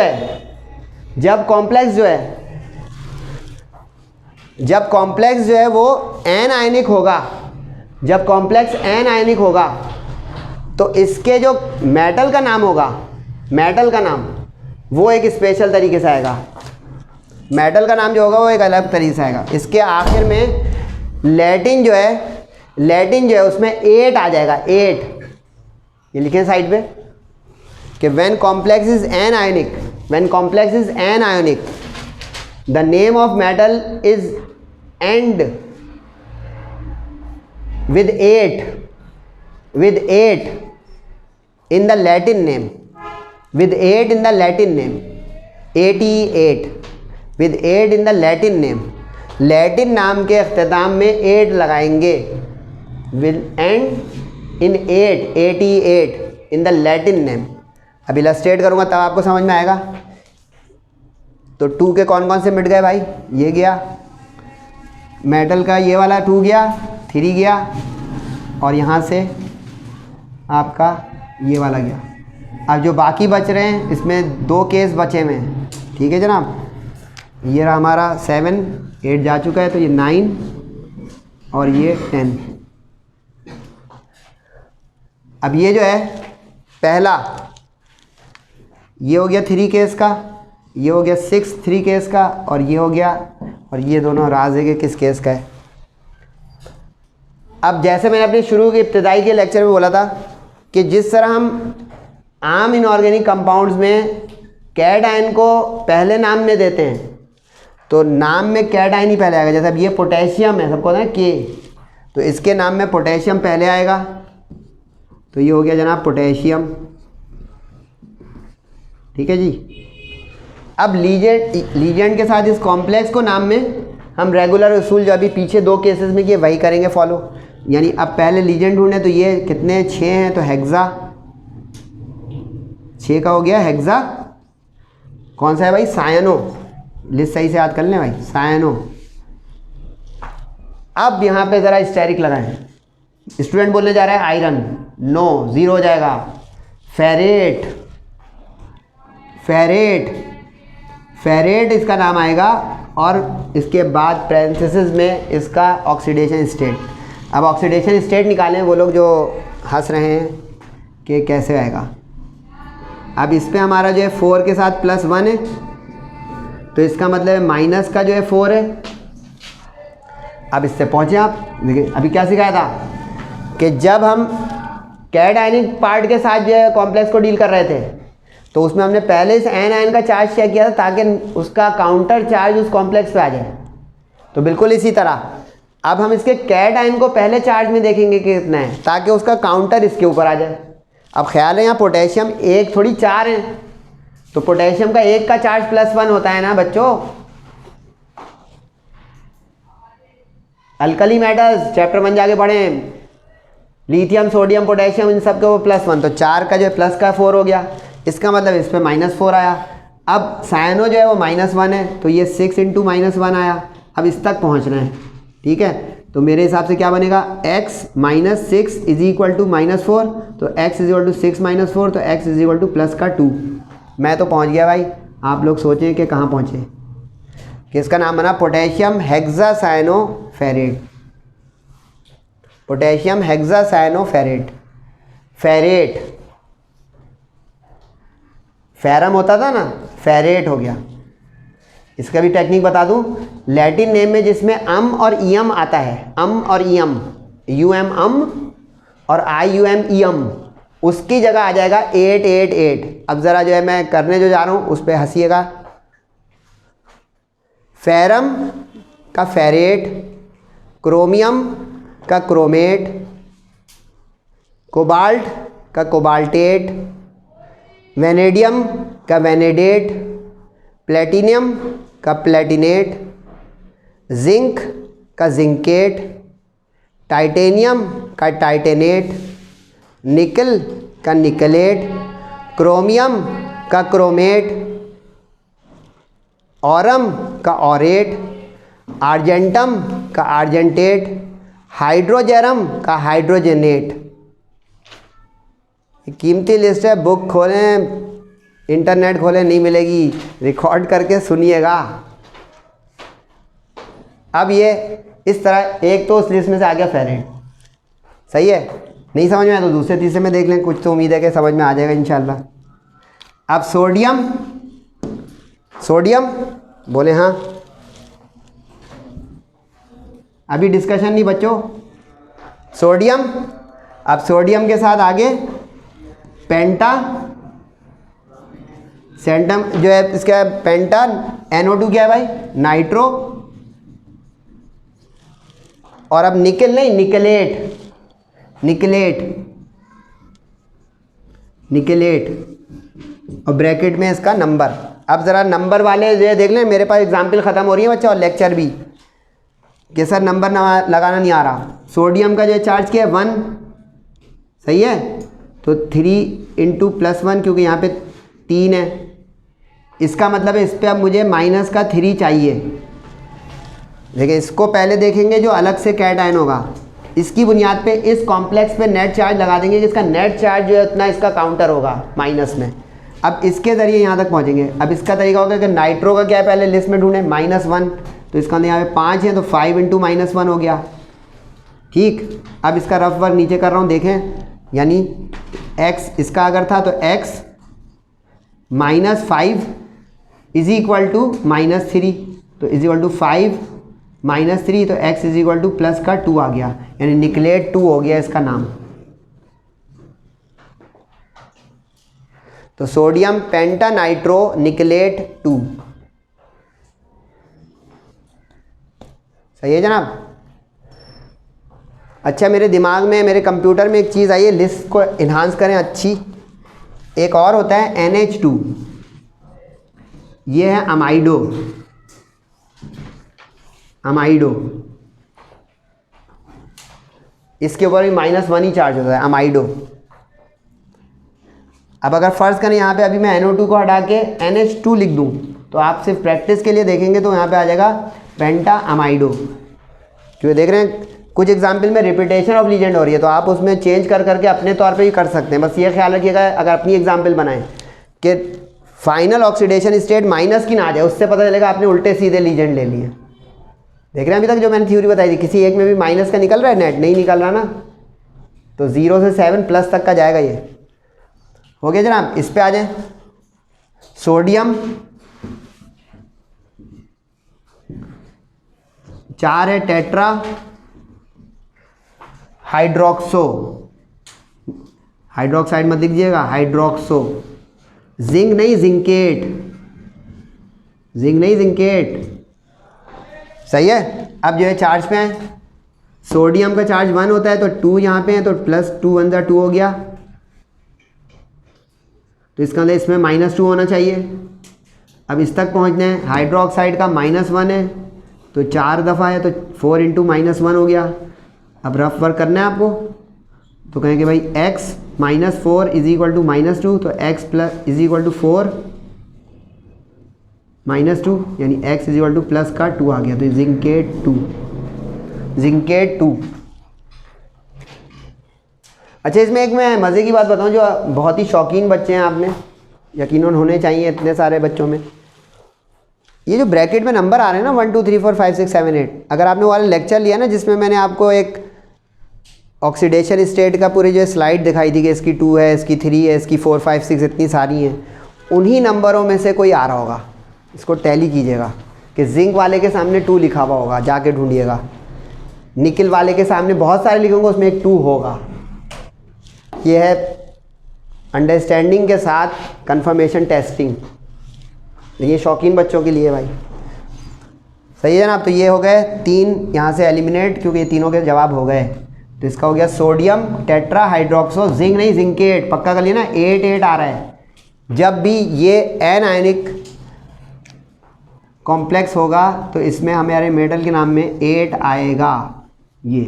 है वो एन आयनिक होगा, जब कॉम्प्लेक्स एन आयनिक होगा तो इसके जो मेटल का नाम होगा, मेटल का नाम वो एक स्पेशल तरीके से आएगा। मेटल का नाम जो होगा वो एक अलग तरीके से आएगा। इसके आखिर में लैटिन जो है उसमें 8 आ जाएगा, 8। ये लिखें साइड पे कि when complex is an ionic, when complex is an ionic the name of metal is and with 8 in the Latin name, with 8 in the Latin name, 88 with 8 in the Latin name, Latin नाम के अख्ताम में 8 लगाएंगे, will end in 8, 88 in the Latin name। अब illustrate करूँगा तब आपको समझ में आएगा। तो 2 के कौन कौन से मिट गए भाई, ये गया मेटल का, ये वाला 2 गया, 3 गया, और यहाँ से आपका ये वाला गया। अब जो बाकी बच रहे हैं इसमें 2 केस बचे हुए हैं, ठीक है जनाब। ये रहा हमारा 7, 8 जा चुका है, तो ये 9 और ये 10। अब ये जो है पहला, ये हो गया 3 केस का, ये हो गया 6 3 केस का, और ये हो गया, और ये दोनों राज है कि किस केस का है। अब जैसे मैंने अपने शुरू के इब्तिदाई के लेक्चर में बोला था कि जिस तरह हम आम इनऑर्गेनिक कंपाउंड्स में कैट आयन को पहले नाम में देते हैं, तो नाम में कैट आयन ही पहले आएगा। जैसे अब ये पोटेशियम है, सबको ना के, तो इसके नाम में पोटेशियम पहले आएगा, तो ये हो गया जनाब पोटेशियम, ठीक है जी। अब लीजेंड के साथ इस कॉम्प्लेक्स को नाम में हम रेगुलर उसूल जो अभी पीछे 2 केसेस में किए वही करेंगे फॉलो। यानी अब पहले लीजेंड ढूंढे, तो ये कितने 6 हैं, तो हेक्सा 6 का हो गया हेक्सा। कौन सा है भाई, सायनो, लिस्ट सही से याद कर लें भाई, सायनो। अब यहाँ पे ज़रा स्टेरिक लगाएं। स्टूडेंट बोलने जा रहा है आयरन, नो, 0 हो जाएगा। फेरेट, फेरेट, फेरेट इसका नाम आएगा, और इसके बाद पैरेंथेसिस में इसका ऑक्सीडेशन स्टेट। अब ऑक्सीडेशन स्टेट निकालें वो लोग जो हंस रहे हैं कि कैसे आएगा। अब इस पे हमारा जो है 4 के साथ +1 है, तो इसका मतलब है माइनस का जो है 4 है। अब इससे पहुँचे आप, देखिए अभी क्या सिखाया था कि जब हम कैट आयनिक पार्ट के साथ जो है कॉम्प्लेक्स को डील कर रहे थे, तो उसमें हमने पहले इस एन आयन का चार्ज चेक किया था ताकि उसका काउंटर चार्ज उस कॉम्प्लेक्स पे आ जाए। तो बिल्कुल इसी तरह अब हम इसके कैट आयन को पहले चार्ज में देखेंगे कि कितना है, ताकि उसका काउंटर इसके ऊपर आ जाए। अब ख्याल है यहाँ पोटेशियम 1 थोड़ी 4 है, तो पोटेशियम का 1 का चार्ज +1 होता है ना बच्चों। अल्कली मेटल्स चैप्टर 1 जाके पढ़ें, लिथियम, सोडियम, पोटेशियम, इन सब के वो +1, तो 4 का जो है प्लस का 4 हो गया। इसका मतलब इस पर -4 आया। अब सायनो जो है वो -1 है, तो ये 6 × -1 आया। अब इस तक पहुँचना है, ठीक है। तो मेरे हिसाब से क्या बनेगा, x - 6 = -4, तो x = 6 - 4, तो x = +2। मैं तो पहुँच गया भाई, आप लोग सोचें कि कहाँ पहुँचे। कि इसका नाम बना पोटेशियम हेक्सासायनोफेरेट, पोटेशियम हेक्सासायनोफेरेट। फेरेट, फेरम होता था ना, फेरेट हो गया। इसका भी टेक्निक बता दूं, लैटिन नेम में जिसमें अम और ईएम आता है, अम और ईएम, यूएम अम और IUM ईएम, उसकी जगह आ जाएगा 888। अब ज़रा जो है मैं करने जो जा रहा हूँ उस पर हंसीएगा। फेरम का फेरेट, क्रोमियम का क्रोमेट, कोबाल्ट का कोबाल्टेट, वेनेडियम का वेनेडेट, प्लेटिनियम का प्लेटिनेट, जिंक का जिंकेट, टाइटेनियम का टाइटेनेट, निकल का निकलेट, क्रोमियम का क्रोमेट, ऑरम का ऑरेट, आर्जेंटम का आर्जेंटेट, हाइड्रोजेरम का हाइड्रोजेनेट। कीमती लिस्ट है, बुक खोलें, इंटरनेट खोलें, नहीं मिलेगी, रिकॉर्ड करके सुनिएगा। अब ये इस तरह एक तो उस लिस्ट में से आ गया फेरेट, सही है। नहीं समझ में आया तो दूसरे तीसरे में देख लें, कुछ तो उम्मीद है कि समझ में आ जाएगा इंशाल्लाह। अब सोडियम, सोडियम बोले हाँ। अभी डिस्कशन नहीं बच्चों। सोडियम, अब सोडियम के साथ आगे पेंटा सेंटम जो है इसका पेंटा, NO2 क्या है भाई, नाइट्रो। और अब निकल नहीं, निकलेट, निकलेट, निकलेट और ब्रैकेट में इसका नंबर। अब ज़रा नंबर वाले जो है देख लें, मेरे पास एग्जाम्पल ख़त्म हो रही है बच्चा और लेक्चर भी, कि सर नंबर लगाना नहीं आ रहा। सोडियम का जो चार्ज क्या है 1, सही है, तो 3 इंटू +1 क्योंकि यहाँ पे 3 है, इसका मतलब है इस पर अब मुझे माइनस का 3 चाहिए। देखिए इसको पहले देखेंगे जो अलग से कैटायन होगा, इसकी बुनियाद पे इस कॉम्प्लेक्स पे नेट चार्ज लगा देंगे, जिसका नेट चार्ज जो है उतना इसका काउंटर होगा माइनस में। अब इसके ज़रिए यहाँ तक पहुँचेंगे। अब इसका तरीका होगा कि नाइट्रो का क्या है पहले लिस्ट में ढूंढें, -1, तो इसका अंदर यहाँ पे 5 है तो 5 इंटू -1 हो गया। ठीक, अब इसका रफ वर्क नीचे कर रहा हूँ, देखें, यानी x इसका अगर था तो x -5 इज इक्वल टू -3, तो इज इक्वल टू 5 -3, तो x is equal to plus का 2 आ गया, यानी निकलेट 2 हो गया इसका नाम। तो सोडियम पेंटानाइट्रो निकलेट 2, सही है जनाब। अच्छा, मेरे दिमाग में, मेरे कंप्यूटर में एक चीज़ आई है, लिस्ट को इन्हांस करें अच्छी। एक और होता है NH2, ये है अमाइडो, अमाइडो, इसके ऊपर भी -1 ही चार्ज होता है, अमाइडो। अब अगर फ़र्ज़ करें यहाँ पे अभी मैं NO2 को हटा के NH2 लिख दूँ, तो आप सिर्फ प्रैक्टिस के लिए देखेंगे तो यहाँ पे आ जाएगा पेंटा अमाइडो। क्योंकि देख रहे हैं कुछ एग्जाम्पल में रिपीटेशन ऑफ लीजेंड हो रही है, तो आप उसमें चेंज कर करके अपने तौर पे ही कर सकते हैं। बस ये ख्याल रखिएगा अगर अपनी एग्जाम्पल बनाएं कि फाइनल ऑक्सीडेशन स्टेट माइनस की ना आ जाए, उससे पता चलेगा आपने उल्टे सीधे लीजेंड ले लिए। देख रहे हैं अभी तक जो मैंने थ्योरी बताई थी, किसी एक में भी माइनस का निकल रहा है, नेट नहीं निकल रहा ना, तो 0 से 7 प्लस तक का जाएगा। ये हो गया जनाब। इस पे आ जाए, सोडियम 4 है टेट्रा हाइड्रोक्सो, हाइड्रोक्साइड मत लिखिएगा, हाइड्रोक्सो, जिंक नहीं जिंकेट, जिंक नहीं जिंकेट, सही है। अब जो है चार्ज पे है, सोडियम का चार्ज 1 होता है तो 2 यहाँ पे है, तो +2 1 2 हो गया, तो इसका अंदर इसमें -2 होना चाहिए। अब इस तक पहुँचना है, हाइड्रोक्साइड का -1 है तो 4 दफ़ा है तो 4 इंटू -1 हो गया। अब रफ वर्क करना है आपको, तो कहेंगे भाई x -4 इज इक्वल टू -2, तो x plus is equal to 4 -2, यानी x is equal to plus का 2 आ गया, तो जिंकेट 2, जिंकेट 2। अच्छा, इसमें एक मैं मज़े की बात बताऊं, जो बहुत ही शौकीन बच्चे हैं, आपने यकीनन होने चाहिए इतने सारे बच्चों में, ये जो ब्रैकेट में नंबर आ रहे हैं ना 1 2 3 4 5 6 7 8, अगर आपने वो वाला लेक्चर लिया ना जिसमें मैंने आपको एक ऑक्सीडेशन स्टेट का पूरी जो स्लाइड दिखाई थी कि इसकी 2 है, इसकी 3 है, इसकी 4 5 6 इतनी सारी हैं, उन्हीं नंबरों में से कोई आ रहा होगा। इसको टैली कीजिएगा कि जिंक वाले के सामने 2 लिखा हुआ होगा, जाके ढूंढिएगा। निकल वाले के सामने बहुत सारे लिखूंगा, उसमें एक 2 होगा। ये है अंडरस्टैंडिंग के साथ कंफर्मेशन टेस्टिंग, ये शौकीन बच्चों के लिए भाई, सही है ना। तो ये हो गए 3 यहाँ से एलिमिनेट, क्योंकि ये तीनों के जवाब हो गए। तो इसका हो गया सोडियम टेट्रा हाइड्रोक्सो, जिंक नहीं जिंकेट, पक्का कर लिया ना, 8 8 आ रहा है। जब भी ये एन आयनिक कॉम्प्लेक्स होगा तो इसमें हमारे मेटल के नाम में 8 आएगा, ये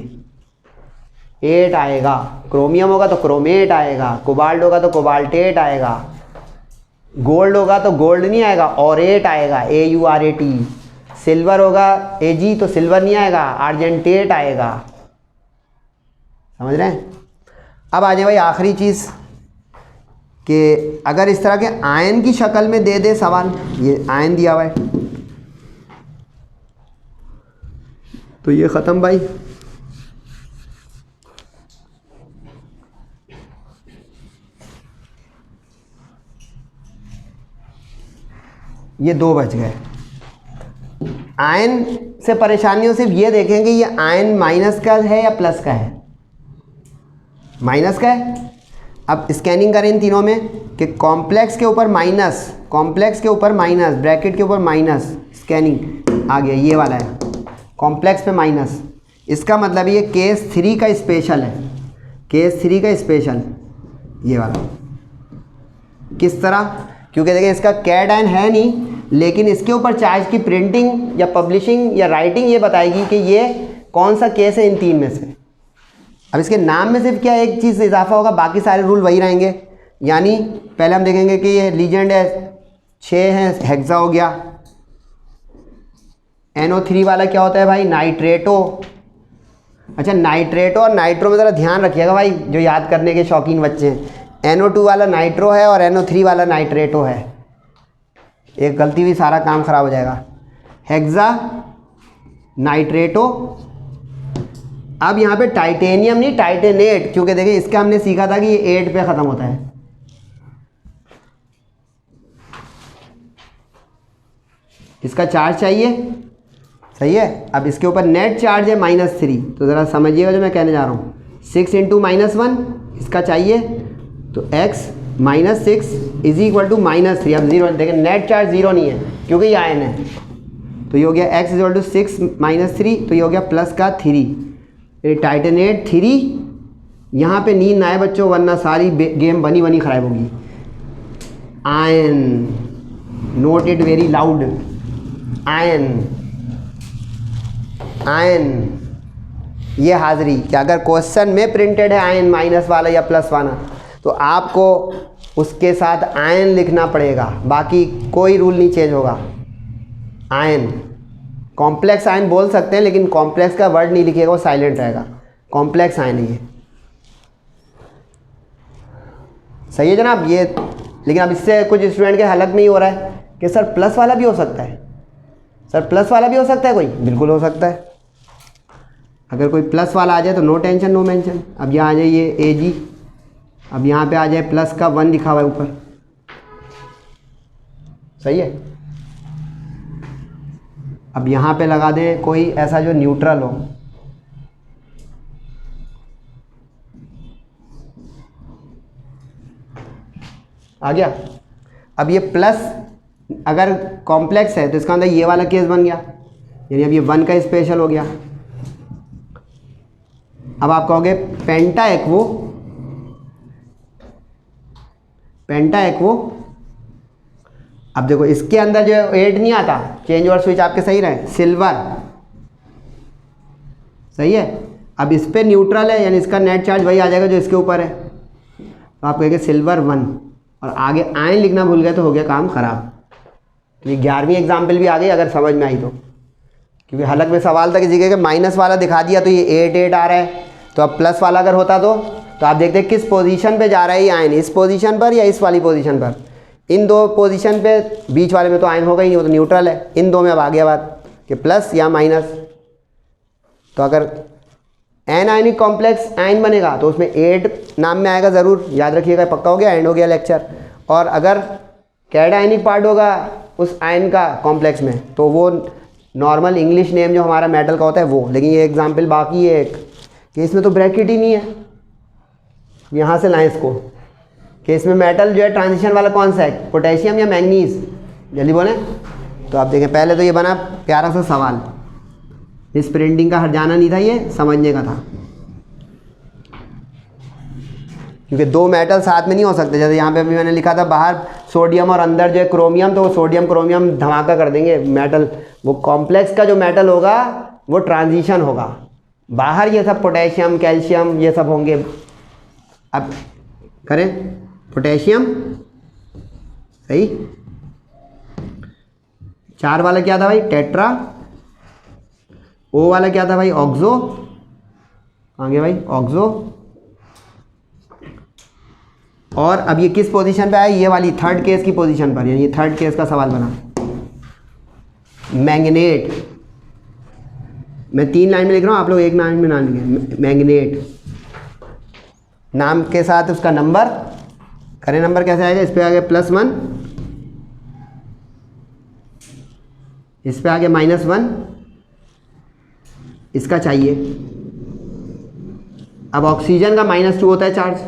8 आएगा। क्रोमियम होगा तो क्रोमेट आएगा, कोबाल्ट होगा तो कोबाल्टेट आएगा, गोल्ड होगा तो गोल्ड नहीं आएगा, ऑरेट आएगा, AURAT। सिल्वर होगा AG तो सिल्वर नहीं आएगा, आर्जेंटेट आएगा। समझ रहे हैं। अब आ जाए भाई आखिरी चीज़, कि अगर इस तरह के आयन की शक्ल में दे दे सवाल, ये आयन दिया हुआ है तो ये ख़त्म भाई। ये 2 बच गए। आयन से परेशानी हो, सिर्फ ये देखेंगे ये आयन माइनस का है या प्लस का है, माइनस का है। अब स्कैनिंग करें इन तीनों में कि कॉम्प्लेक्स के ऊपर माइनस, कॉम्प्लेक्स के ऊपर माइनस, ब्रैकेट के ऊपर माइनस, स्कैनिंग आ गया, ये वाला है कॉम्प्लेक्स पे माइनस। इसका मतलब ये केस 3 का स्पेशल है, केस 3 का स्पेशल ये वाला। किस तरह? क्योंकि देखिए इसका कैड आयन है नहीं, लेकिन इसके ऊपर चार्ज की प्रिंटिंग या पब्लिशिंग या राइटिंग ये बताएगी कि ये कौन सा केस है इन तीन में से। अब इसके नाम में सिर्फ क्या एक चीज़ इजाफा होगा, बाकी सारे रूल वही रहेंगे। यानी पहले हम देखेंगे कि ये लीजेंड है 6 है, हेक्सा हो गया। NO3 वाला क्या होता है भाई? नाइट्रेटो। अच्छा, नाइट्रेटो और नाइट्रो में ज़रा ध्यान रखिएगा भाई, जो याद करने के शौकीन बच्चे हैं। NO2 वाला नाइट्रो है और NO3 वाला नाइट्रेटो है, एक गलती भी सारा काम ख़राब हो जाएगा। हेक्सा नाइट्रेटो। अब यहाँ पे टाइटेनियम नहीं, टाइटेनेट, क्योंकि देखिए इसका हमने सीखा था कि ये 8 पे ख़त्म होता है। इसका चार्ज चाहिए, सही है। अब इसके ऊपर नेट चार्ज है -3, तो ज़रा समझिएगा जो मैं कहने जा रहा हूँ। 6 × -1 इसका चाहिए, तो x -6 इज इक्वल टू -3। अब 0 देखें, नेट चार्ज 0 नहीं है क्योंकि ये आयन है, तो ये हो गया x इक्वल टू 6 -3, तो ये हो गया प्लस का 3। टाइटेनेट 3। यहाँ पे नींद ना आए बच्चों, वरना सारी गेम बनी बनी खराब होगी। Ion, note it very loud, ion, ion. ये हाजिरी कि अगर क्वेश्चन में प्रिंटेड है आयन माइनस वाला या प्लस वाला, तो आपको उसके साथ आयन लिखना पड़ेगा, बाकी कोई रूल नहीं चेंज होगा। आयन, कॉम्प्लेक्स आयन बोल सकते हैं, लेकिन कॉम्प्लेक्स का वर्ड नहीं लिखिएगा, वो साइलेंट रहेगा। कॉम्प्लेक्स आयन है ये, सही है जनाब ये। लेकिन अब इससे कुछ स्टूडेंट के हलक में ही हो रहा है कि सर प्लस वाला भी हो सकता है, सर प्लस वाला भी हो सकता है कोई, बिल्कुल हो सकता है। अगर कोई प्लस वाला आ जाए तो नो टेंशन नो मेंशन। अब यहाँ आ जाइए Ag, अब यहाँ पे आ जाए प्लस का 1 लिखा हुआ है ऊपर, सही है। अब यहाँ पे लगा दें कोई ऐसा जो न्यूट्रल हो, आ गया। अब ये प्लस अगर कॉम्प्लेक्स है तो इसका अंदर ये वाला केस बन गया, यानी अब ये 1 का स्पेशल हो गया। अब आप कहोगे पेंटा एक्वो, पेंटा एक्वो। अब देखो इसके अंदर जो 8 नहीं आता, चेंज ओवर स्विच आपके सही रहे, सिल्वर, सही है। अब इस पे न्यूट्रल है, यानी इसका नेट चार्ज वही आ जाएगा जो इसके ऊपर है, तो आप कहेंगे सिल्वर 1, और आगे आयन लिखना भूल गए तो हो गया काम खराब। तो ये 11वीं एग्जाम्पल भी आ गई अगर समझ में आई तो, क्योंकि हलक में सवाल था किसी के माइनस वाला दिखा दिया तो ये 8 आ रहा है, तो अब प्लस वाला अगर होता तो आप देखते किस पोजीशन पे जा रहा है ये आयन, इस पोजीशन पर या इस वाली पोजीशन पर। इन दो पोजीशन पे, बीच वाले में तो आयन होगा ही नहीं, वो तो न्यूट्रल है। इन दो में अब आ गया बात कि प्लस या माइनस। तो अगर एन आयनिक कॉम्प्लेक्स आयन बनेगा तो उसमें 8 नाम में आएगा ज़रूर, याद रखिएगा, पक्का हो गया, एंड हो गया लेक्चर। और अगर कैड आयनिक पार्ट होगा उस आयन का कॉम्प्लेक्स में, तो वो नॉर्मल इंग्लिश नेम जो हमारा मेटल का होता है वो। लेकिन ये एग्जाम्पल बाकी है एक कि इसमें तो ब्रैकेट ही नहीं है, यहाँ से लाएं इसको कि इसमें मेटल जो है ट्रांजिशन वाला कौन सा है, पोटेशियम या मैंगनीज, जल्दी बोलें। तो आप देखें पहले तो ये बना प्यारा सा सवाल, इस प्रिंटिंग का हट जाना नहीं था, ये समझने का था, क्योंकि 2 मेटल साथ में नहीं हो सकते। जैसे यहाँ पे अभी मैंने लिखा था बाहर सोडियम और अंदर जो है क्रोमियम, तो वो सोडियम क्रोमियम धमाका कर देंगे मेटल। वो कॉम्प्लेक्स का जो मेटल होगा वो ट्रांजिशन होगा, बाहर ये सब पोटेशियम कैल्शियम ये सब होंगे। अब करें पोटेशियम, सही। 4 वाला क्या था भाई, टेट्रा। O वाला क्या था भाई, ऑक्सो। आगे भाई ऑक्सो। और अब ये किस पोजीशन पे आया, ये वाली थर्ड केस की पोजीशन पर, यानी ये थर्ड केस का सवाल बना। मैंगनेट, मैं 3 लाइन में लिख रहा हूँ, आप लोग 1 लाइन में नाम लिखें। मैंगनेट नाम के साथ उसका नंबर करें, नंबर कैसे आएगा, इस पे आ गया +1, इस पे आ गया -1, इसका चाहिए। अब ऑक्सीजन का -2 होता है चार्ज,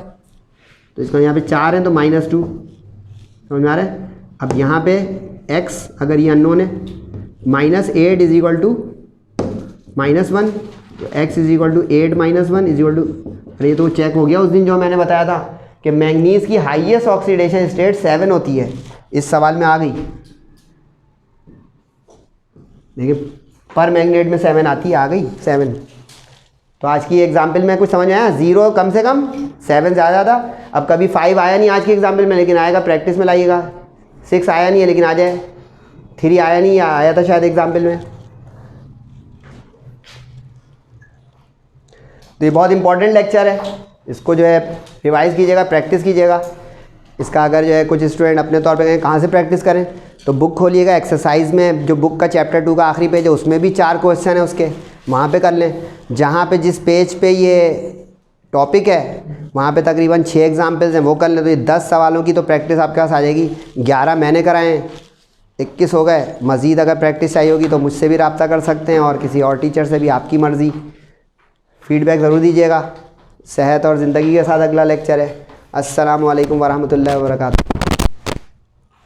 तो इसका यहाँ पे 4 है तो -2, समझ में आ रहा है। अब यहाँ पे x अगर ये अननोन है, -8 इज इक्वल टू -1, तो x is equal to 8 -1 is equal to, अरे ये तो चेक हो गया उस दिन जो मैंने बताया था कि मैंगनीज की हाईएस्ट ऑक्सीडेशन स्टेट 7 होती है, इस सवाल में आ गई। देखिए पर मैग्नेट में 7 आती है, आ गई 7। तो आज की एग्जाम्पल में कुछ समझ आया, 0 कम से कम, 7 ज़्यादा। अब कभी 5 आया नहीं आज की एग्जाम्पल में, लेकिन आएगा, प्रैक्टिस में लाइएगा। 6 आया नहीं है लेकिन आ जाए, 3 आया नहीं, आया था शायद एग्जाम्पल में। तो ये बहुत इंपॉर्टेंट लेक्चर है, इसको जो है रिवाइज़ कीजिएगा, प्रैक्टिस कीजिएगा। इसका अगर जो है कुछ स्टूडेंट अपने तौर पे कहें कहाँ से प्रैक्टिस करें, तो बुक खोलिएगा, एक्सरसाइज में जो बुक का चैप्टर 2 का आखिरी पेज है उसमें भी 4 क्वेश्चन है उसके, वहाँ पे कर लें। जहाँ पे जिस पेज पे ये टॉपिक है वहाँ पे तकरीबन 6 एग्जाम्पल्स हैं, वो कर लें। तो ये 10 सवालों की तो प्रैक्टिस आपके पास आ जाएगी। 11 मैंने कराए, 21 हो गए। मज़ीद अगर प्रैक्टिस चाहिए होगी तो मुझसे भी रब्ता कर सकते हैं, और किसी और टीचर से भी, आपकी मर्ज़ी। फीडबैक ज़रूर दीजिएगा। सेहत और ज़िंदगी के साथ अगला लेक्चर है। अस्सलामु अलैकुम वरहमतुल्लाहि वबरकातुहू।